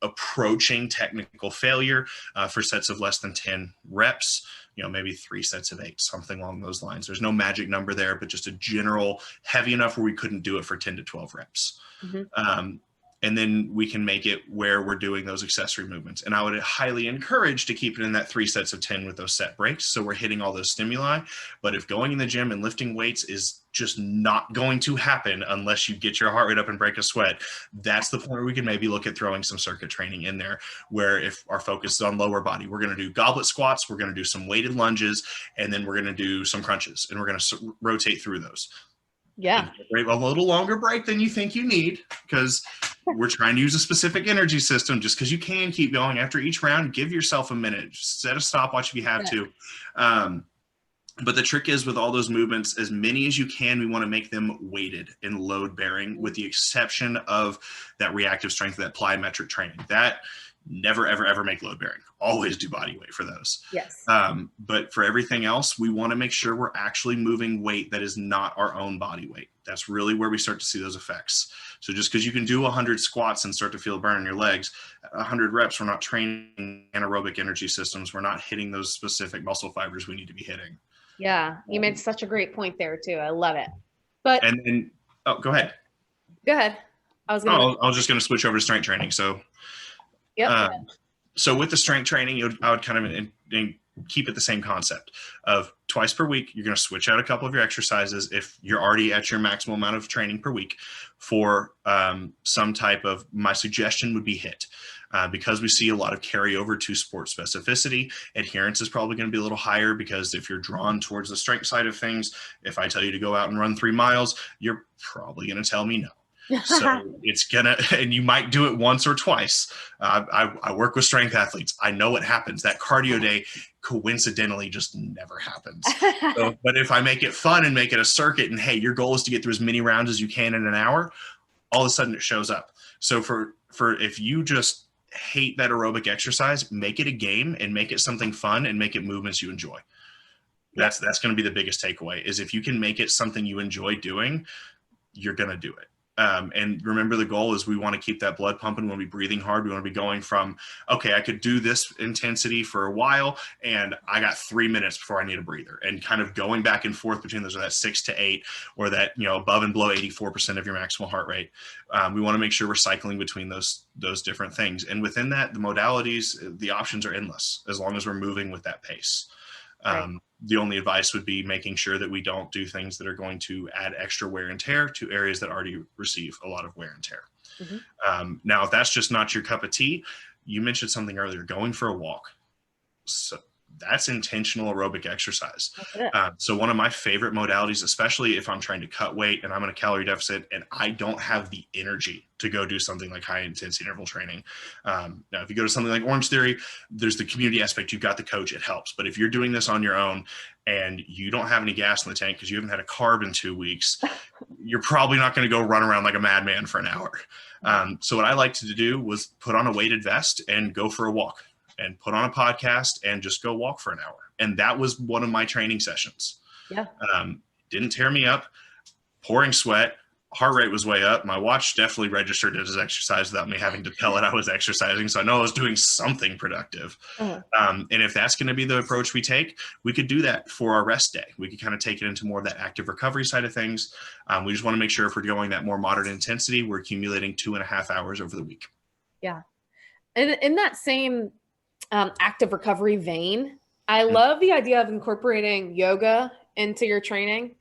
approaching technical failure for sets of less than 10 reps, maybe 3 sets of 8, something along those lines. There's no magic number there, but just a general heavy enough where we couldn't do it for 10 to 12 reps. And then we can make it where we're doing those accessory movements. And I would highly encourage to keep it in that 3 sets of 10 with those set breaks. So we're hitting all those stimuli. But if going in the gym and lifting weights is just not going to happen unless you get your heart rate up and break a sweat, that's the point where we can maybe look at throwing some circuit training in there, where if our focus is on lower body, we're going to do goblet squats, we're going to do some weighted lunges, and then we're going to do some crunches, and we're going to rotate through those. Yeah. A little longer break than you think you need, because we're trying to use a specific energy system. Just because you can keep going after each round, give yourself a minute, set a stopwatch if you have to. But the trick is, with all those movements, as many as you can, we want to make them weighted and load bearing, with the exception of that reactive strength, that plyometric training. That never, ever, ever make load bearing. Always do body weight for those. Yes. But for everything else, we want to make sure we're actually moving weight that is not our own body weight. That's really where we start to see those effects. So just because you can do 100 squats and start to feel a burn in your legs, 100 reps, we're not training anaerobic energy systems. We're not hitting those specific muscle fibers we need to be hitting. Yeah, you made such a great point there too. I love it. But and then, oh, go ahead. Go ahead. I was just going to switch over to strength training. So, yep. So with the strength training, I would kind of keep it the same concept of twice per week. You're going to switch out a couple of your exercises if you're already at your maximal amount of training per week for some type of, my suggestion would be HIIT. Because we see a lot of carryover to sport specificity, adherence is probably going to be a little higher, because if you're drawn towards the strength side of things, if I tell you to go out and run 3 miles, you're probably going to tell me no. So it's gonna, and you might do it once or twice. I work with strength athletes. I know what happens. That cardio day coincidentally just never happens. So, but if I make it fun and make it a circuit, and hey, your goal is to get through as many rounds as you can in an hour, all of a sudden it shows up. So for if you just hate that aerobic exercise, make it a game and make it something fun and make it movements you enjoy. That's going to be the biggest takeaway, is if you can make it something you enjoy doing, you're going to do it. And remember, the goal is we want to keep that blood pumping. We want to be breathing hard. We want to be going from, okay, I could do this intensity for a while and I got 3 minutes before I need a breather, and kind of going back and forth between those, or that 6 to 8, or that, above and below 84% of your maximal heart rate. We want to make sure we're cycling between those different things. And within that, the modalities, the options are endless, as long as we're moving with that pace. Right. The only advice would be making sure that we don't do things that are going to add extra wear and tear to areas that already receive a lot of wear and tear. Mm-hmm. Now, if that's just not your cup of tea, you mentioned something earlier, going for a walk. So that's intentional aerobic exercise. So one of my favorite modalities, especially if I'm trying to cut weight and I'm in a calorie deficit and I don't have the energy to go do something like high intensity interval training. Now, if you go to something like OrangeTheory, there's the community aspect. You've got the coach, it helps. But if you're doing this on your own and you don't have any gas in the tank because you haven't had a carb in 2 weeks, you're probably not going to go run around like a madman for an hour. So what I like to do was put on a weighted vest and go for a walk, and put on a podcast and just go walk for an hour. And that was one of my training sessions. Yeah. Didn't tear me up, pouring sweat, heart rate was way up. My watch definitely registered it as exercise without me having to tell it I was exercising. So I know I was doing something productive. And if that's going to be the approach we take, we could do that for our rest day. We could kind of take it into more of that active recovery side of things. We just want to make sure if we're going that more moderate intensity, we're accumulating 2.5 hours over the week. Yeah. And in that same active recovery vein, I love the idea of incorporating yoga into your training.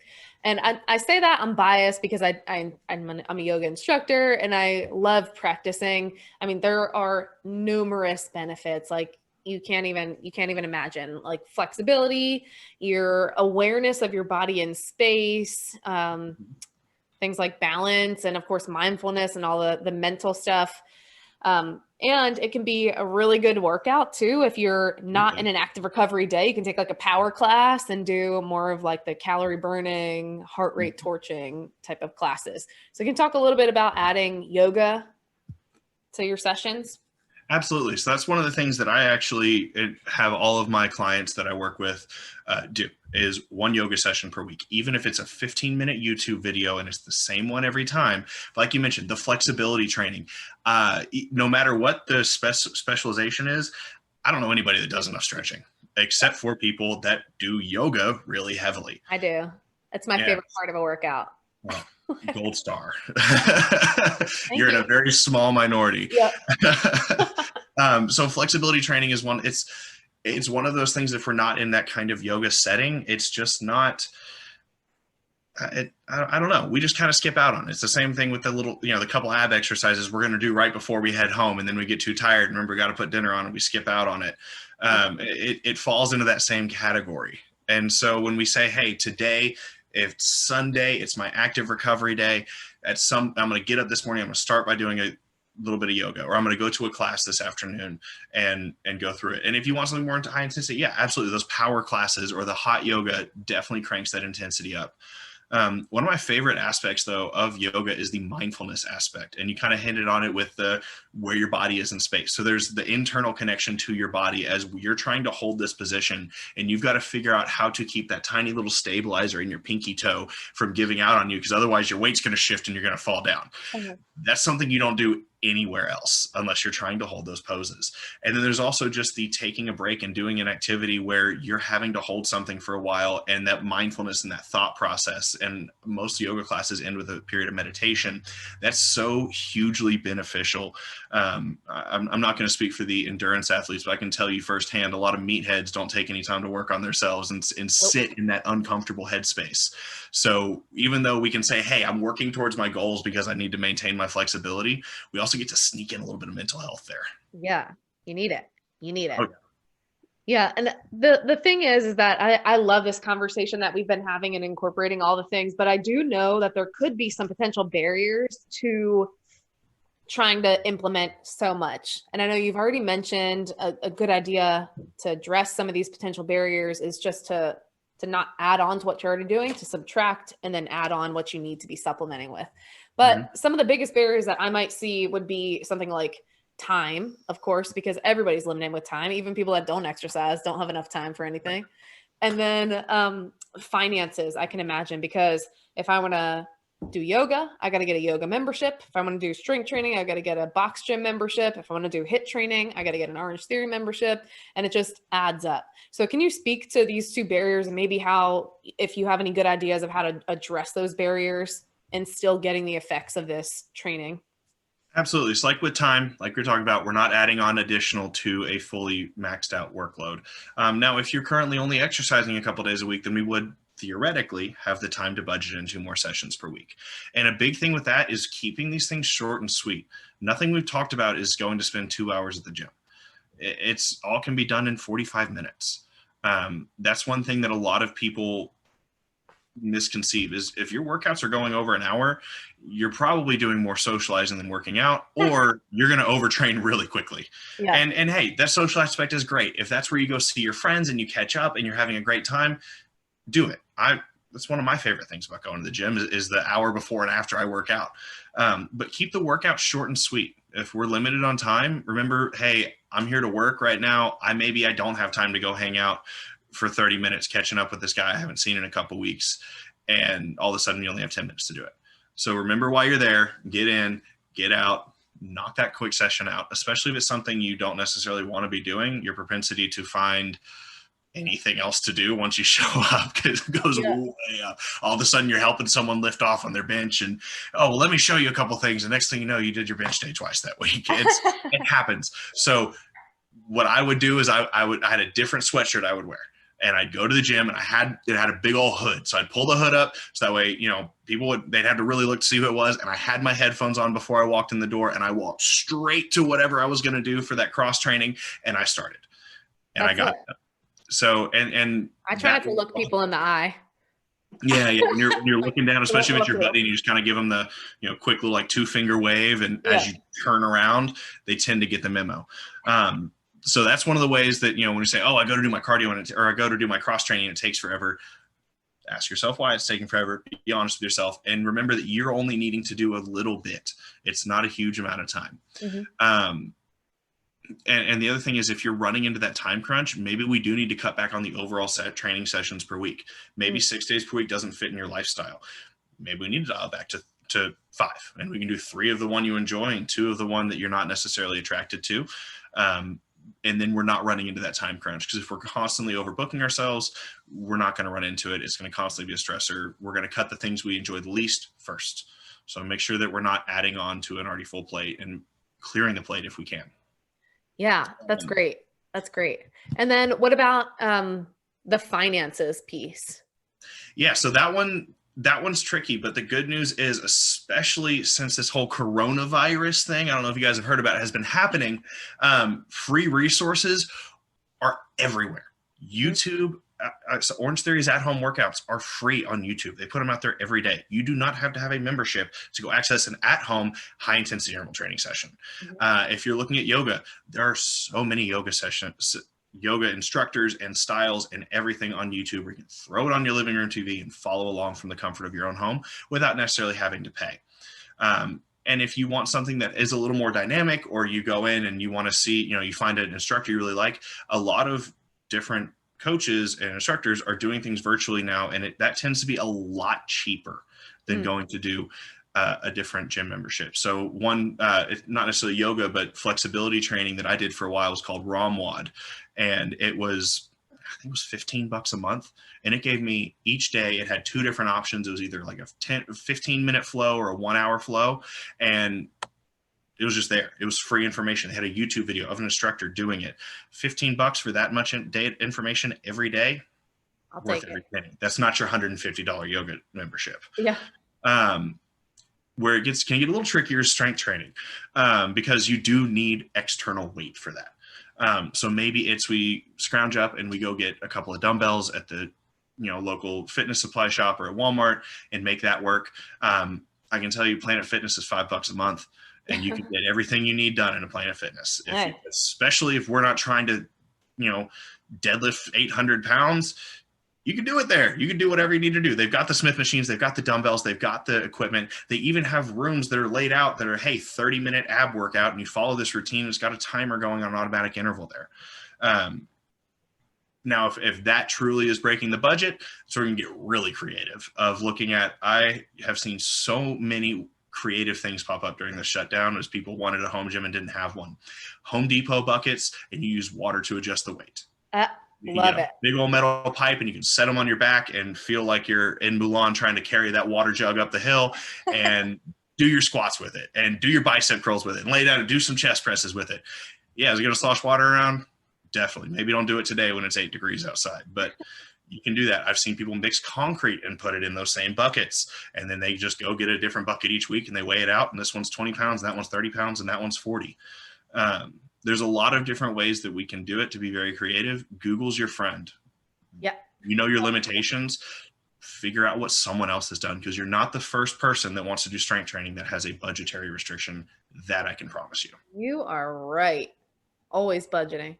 And I say that I'm biased because I'm a yoga instructor and I love practicing. I mean, there are numerous benefits, like you can't even imagine, like flexibility, your awareness of your body in space, things like balance, and of course, mindfulness and all the mental stuff. And it can be a really good workout too. If you're not in an active recovery day, you can take like a power class and do more of like the calorie burning, heart rate torching type of classes. So you can talk a little bit about adding yoga to your sessions. Absolutely. So that's one of the things that I actually have all of my clients that I work with do, is one yoga session per week. Even if it's a 15-minute YouTube video and it's the same one every time, like you mentioned, the flexibility training, no matter what the specialization is, I don't know anybody that does enough stretching, except for people that do yoga really heavily. I do. That's my favorite part of a workout. Well, gold star. You're in a very small minority. Yep. So flexibility training is one. It's one of those things. If we're not in that kind of yoga setting, it's just not. I don't know. We just kind of skip out on it. It's the same thing with the little, the couple ab exercises we're going to do right before we head home, and then we get too tired. Remember, got to put dinner on, and we skip out on it. It falls into that same category. And so when we say, hey, today, if it's Sunday, it's my active recovery day. I'm going to get up this morning. I'm going to start by doing a little bit of yoga, or I'm going to go to a class this afternoon and go through it. And if you want something more into high intensity, yeah, absolutely. Those power classes or the hot yoga definitely cranks that intensity up. One of my favorite aspects, though, of yoga is the mindfulness aspect. And you kind of hinted on it with the where your body is in space. So there's the internal connection to your body as you're trying to hold this position, and you've got to figure out how to keep that tiny little stabilizer in your pinky toe from giving out on you, because otherwise your weight's going to shift and you're going to fall down. That's something you don't do anywhere else unless you're trying to hold those poses. And then there's also just the taking a break and doing an activity where you're having to hold something for a while, and that mindfulness and that thought process, and most yoga classes end with a period of meditation. That's so hugely beneficial. I'm not going to speak for the endurance athletes, but I can tell you firsthand, a lot of meatheads don't take any time to work on themselves and sit in that uncomfortable headspace. So even though we can say, hey, I'm working towards my goals because I need to maintain my flexibility, we also get to sneak in a little bit of mental health there. Yeah, you need it. You need it. Okay. Yeah. And the thing is that I love this conversation that we've been having and incorporating all the things, but I do know that there could be some potential barriers to trying to implement so much. And I know you've already mentioned a good idea to address some of these potential barriers is just to not add on to what you're already doing, to subtract and then add on what you need to be supplementing with. But some of the biggest barriers that I might see would be something like time, of course, because everybody's limited with time. Even people that don't exercise don't have enough time for anything. And then finances, I can imagine, because if I want to do yoga, I got to get a yoga membership. If I want to do strength training, I got to get a box gym membership. If I want to do HIIT training, I got to get an OrangeTheory membership, and it just adds up. So can you speak to these two barriers and maybe how, if you have any good ideas of how to address those barriers and still getting the effects of this training? Absolutely. It's like with time, like we're talking about, we're not adding on additional to a fully maxed out workload. Now, if you're currently only exercising a couple days a week, then we would theoretically have the time to budget in 2 more sessions per week. And a big thing with that is keeping these things short and sweet. Nothing we've talked about is going to spend 2 hours at the gym. It's all can be done in 45 minutes. That's one thing that a lot of people misconceive is if your workouts are going over an hour, you're probably doing more socializing than working out, or you're going to overtrain really quickly. Yeah. And hey, that social aspect is great. If that's where you go see your friends and you catch up and you're having a great time, do it. That's one of my favorite things about going to the gym is the hour before and after I work out. But keep the workout short and sweet. If we're limited on time, remember, hey, I'm here to work right now. I don't have time to go hang out for 30 minutes catching up with this guy I haven't seen in a couple weeks, and all of a sudden you only have 10 minutes to do it. So remember why you're there, get in, get out, knock that quick session out, especially if it's something you don't necessarily want to be doing. Your propensity to find anything else to do once you show up goes way up. All of a sudden you're helping someone lift off on their bench and, oh, well, let me show you a couple things. The next thing you know, you did your bench day twice that week. It happens. So what I would do is I had a different sweatshirt I would wear. And I'd go to the gym, and it had a big old hood. So I'd pull the hood up so that way, they'd have to really look to see who it was. And I had my headphones on before I walked in the door, and I walked straight to whatever I was going to do for that cross training. And I started, and I got it. So, and I try not to look people in the eye. Yeah. And you're looking down, especially if it's your buddy, and you just kind of give them the, quick little 2-finger wave. And as you turn around, they tend to get the memo. So that's one of the ways that, when you say, oh, I go to do my cardio or I go to do my cross training and it takes forever, ask yourself why it's taking forever. Be honest with yourself. And remember that you're only needing to do a little bit. It's not a huge amount of time. And the other thing is, if you're running into that time crunch, maybe we do need to cut back on the overall set training sessions per week. Maybe 6 days per week doesn't fit in your lifestyle. Maybe we need to dial back to 5, and we can do 3 of the one you enjoy and 2 of the one that you're not necessarily attracted to. And then we're not running into that time crunch, because if we're constantly overbooking ourselves, we're not going to run into it. It's going to constantly be a stressor. We're going to cut the things we enjoy the least first. So make sure that we're not adding on to an already full plate and clearing the plate if we can. Yeah, that's great. That's great. And then what about the finances piece? Yeah, so that one's tricky, but the good news is, especially since this whole coronavirus thing, I don't know if you guys have heard about it, has been happening, free resources are everywhere. YouTube, so OrangeTheory's at-home workouts are free on YouTube. They put them out there every day. You do not have to have a membership to go access an at-home high-intensity interval training session. If you're looking at yoga, there are so many yoga sessions yoga instructors and styles and everything on YouTube where you can throw it on your living room TV and follow along from the comfort of your own home without necessarily having to pay. And if you want something that is a little more dynamic, or you go in and you want to see, you find an instructor you really like, a lot of different coaches and instructors are doing things virtually now. And that tends to be a lot cheaper than going to do a different gym membership. So one, not necessarily yoga, but flexibility training that I did for a while was called ROMWOD. And I think it was $15 a month. And it gave me each day, it had 2 different options. It was either like a 15-minute flow or a 1-hour flow. And it was just there. It was free information. It had a YouTube video of an instructor doing it. $15 for that much information every day. I'll worth take every it. penny. That's not your $150 yoga membership. Yeah. Where it can get a little trickier is strength training, because you do need external weight for that. So maybe we scrounge up and we go get a couple of dumbbells at the local fitness supply shop or at Walmart and make that work. I can tell you Planet Fitness is $5 a month, and you can get everything you need done in a Planet Fitness. Especially if we're not trying to, deadlift 800 pounds, you can do it there. You can do whatever you need to do. They've got the Smith machines. They've got the dumbbells. They've got the equipment. They even have rooms that are laid out that are, hey, 30-minute ab workout, and you follow this routine. It's got a timer going on an automatic interval there. Now, if that truly is breaking the budget, so we can get really creative of looking at, I have seen so many creative things pop up during the shutdown as people wanted a home gym and didn't have one. Home Depot buckets, and you use water to adjust the weight. Love it. Big old metal pipe, and you can set them on your back and feel like you're in Mulan trying to carry that water jug up the hill and do your squats with it and do your bicep curls with it and lay down and do some chest presses with it. Yeah, is it going to slosh water around? Definitely. Maybe don't do it today when it's 8 degrees outside, but you can do that. I've seen people mix concrete and put it in those same buckets, and then they just go get a different bucket each week and they weigh it out, and this one's 20 pounds, and that one's 30 pounds, and that one's 40. There's a lot of different ways that we can do it to be very creative. Google's your friend. Yeah. You know your limitations. Figure out what someone else has done, because you're not the first person that wants to do strength training that has a budgetary restriction. That I can promise you. You are right. Always budgeting.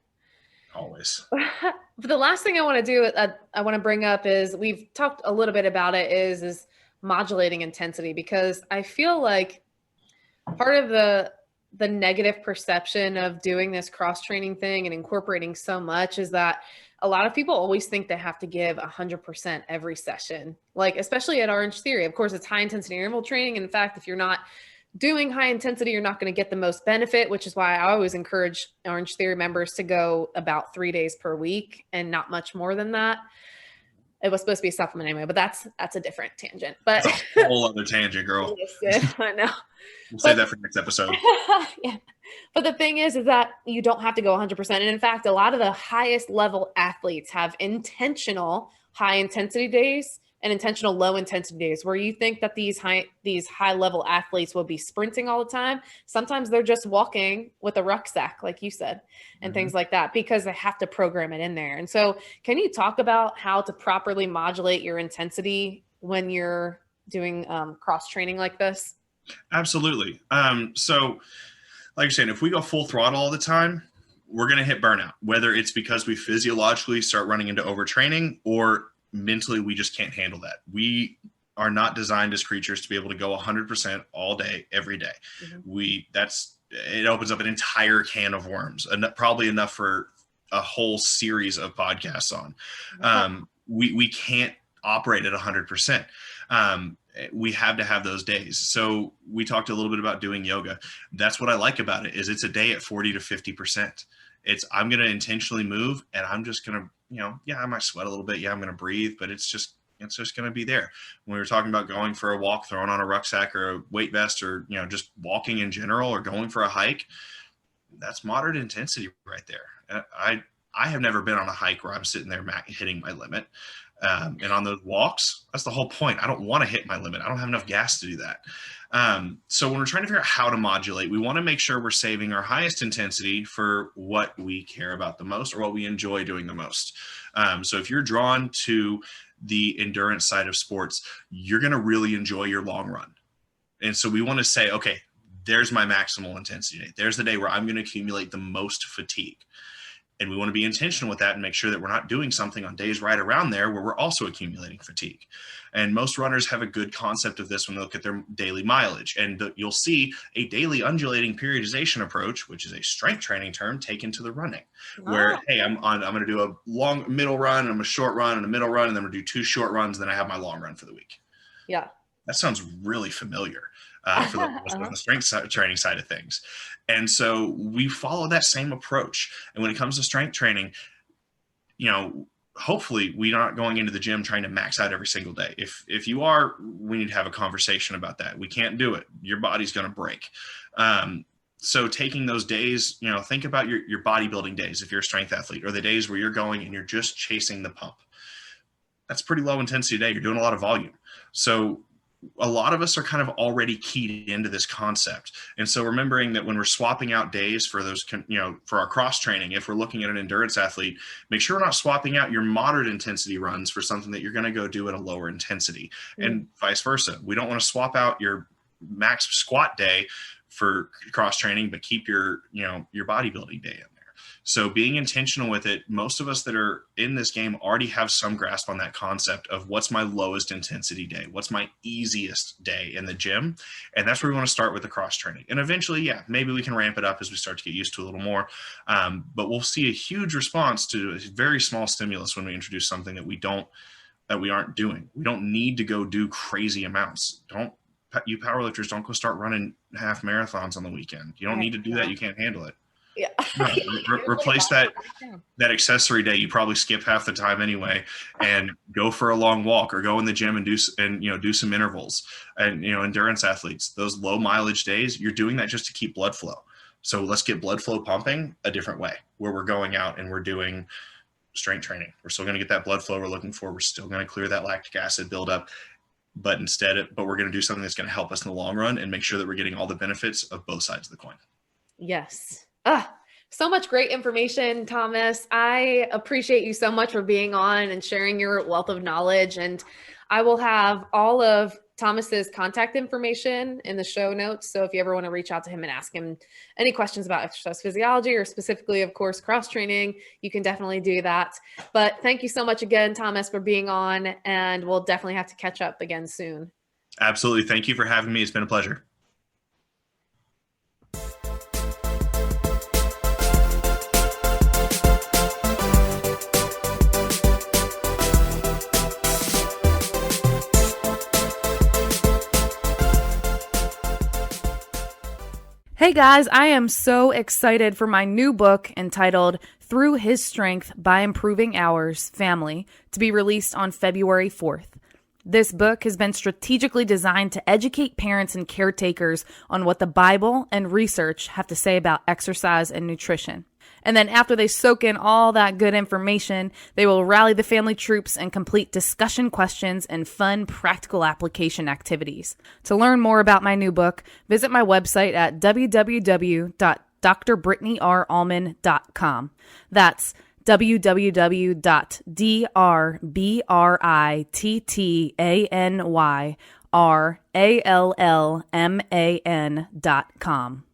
Always. But the last thing I want to do, I want to bring up is, we've talked a little bit about it, is modulating intensity, because I feel like part of the negative perception of doing this cross-training thing and incorporating so much is that a lot of people always think they have to give 100% every session, like especially at OrangeTheory. Of course, it's high intensity interval training. And in fact, if you're not doing high intensity, you're not going to get the most benefit, which is why I always encourage OrangeTheory members to go about 3 days per week and not much more than that. It was supposed to be a supplement anyway, but that's a different tangent. But that's a whole other tangent, girl. Listen, I know. We'll save that for next episode. Yeah. But the thing is that you don't have to go 100%. And in fact, a lot of the highest level athletes have intentional high intensity days and intentional low intensity days, where you think that these high level athletes will be sprinting all the time. Sometimes they're just walking with a rucksack, like you said, and things like that, because they have to program it in there. And so can you talk about how to properly modulate your intensity when you're doing cross training like this? Absolutely. So like you're saying, if we go full throttle all the time, we're going to hit burnout, whether it's because we physiologically start running into overtraining, or mentally we just can't handle that. We are not designed as creatures to be able to go 100% all day, every day. It opens up an entire can of worms, and probably enough for a whole series of podcasts on. We can't operate at 100%. We have to have those days. So we talked a little bit about doing yoga. That's what I like about it, is it's a day at 40 to 50%. I'm going to intentionally move, and I'm just going to, I might sweat a little bit. Yeah, I'm going to breathe, but it's just going to be there. When we were talking about going for a walk, throwing on a rucksack or a weight vest, or, just walking in general, or going for a hike, that's moderate intensity right there. I have never been on a hike where I'm sitting there hitting my limit. And on those walks, that's the whole point. I don't want to hit my limit. I don't have enough gas to do that. So when we're trying to figure out how to modulate, we want to make sure we're saving our highest intensity for what we care about the most, or what we enjoy doing the most. So if you're drawn to the endurance side of sports, you're going to really enjoy your long run. And so we want to say, okay, there's my maximal intensity day. There's the day where I'm going to accumulate the most fatigue. And we want to be intentional with that and make sure that we're not doing something on days right around there where we're also accumulating fatigue. And most runners have a good concept of this when they look at their daily mileage. And you'll see a daily undulating periodization approach, which is a strength training term, taken to the running. Where, hey, I'm going to do a long middle run, and I'm a short run and a middle run, and then I'm going to do 2 short runs, and then I have my long run for the week. Yeah. That sounds really familiar for the strength training side of things. And so we follow that same approach. And when it comes to strength training, hopefully we're not going into the gym trying to max out every single day. If you are, we need to have a conversation about that. We can't do it. Your body's going to break. So taking those days, think about your bodybuilding days if you're a strength athlete, or the days where you're going and you're just chasing the pump. That's pretty low intensity day. You're doing a lot of volume. So a lot of us are kind of already keyed into this concept. And so remembering that when we're swapping out days for those, for our cross training, if we're looking at an endurance athlete, make sure we're not swapping out your moderate intensity runs for something that you're going to go do at a lower intensity, and vice versa. We don't want to swap out your max squat day for cross training, but keep your bodybuilding day in there. So being intentional with it, most of us that are in this game already have some grasp on that concept of what's my lowest intensity day, what's my easiest day in the gym. And that's where we want to start with the cross training. And eventually, maybe we can ramp it up as we start to get used to a little more. But we'll see a huge response to a very small stimulus when we introduce something that we aren't doing. We don't need to go do crazy amounts. You powerlifters, don't go start running half marathons on the weekend. You don't need to do that. You can't handle it. Yeah. Replace that accessory day you probably skip half the time anyway, and go for a long walk, or go in the gym and do some intervals. And endurance athletes, those low mileage days, you're doing that just to keep blood flow. So let's get blood flow pumping a different way, where we're going out and we're doing strength training. We're still going to get that blood flow we're looking for. We're still going to clear that lactic acid buildup, but we're going to do something that's going to help us in the long run and make sure that we're getting all the benefits of both sides of the coin. Yes. So much great information, Thomas. I appreciate you so much for being on and sharing your wealth of knowledge. And I will have all of Thomas's contact information in the show notes. So if you ever want to reach out to him and ask him any questions about exercise physiology, or specifically, of course, cross training, you can definitely do that. But thank you so much again, Thomas, for being on, and we'll definitely have to catch up again soon. Absolutely. Thank you for having me. It's been a pleasure. Hey guys, I am so excited for my new book entitled Through His Strength by Improving Ours, Family, to be released on February 4th. This book has been strategically designed to educate parents and caretakers on what the Bible and research have to say about exercise and nutrition. And then after they soak in all that good information, they will rally the family troops and complete discussion questions and fun practical application activities. To learn more about my new book, visit my website at www.drbrittanyRallman.com. That's www.drbrittanyRallman.com.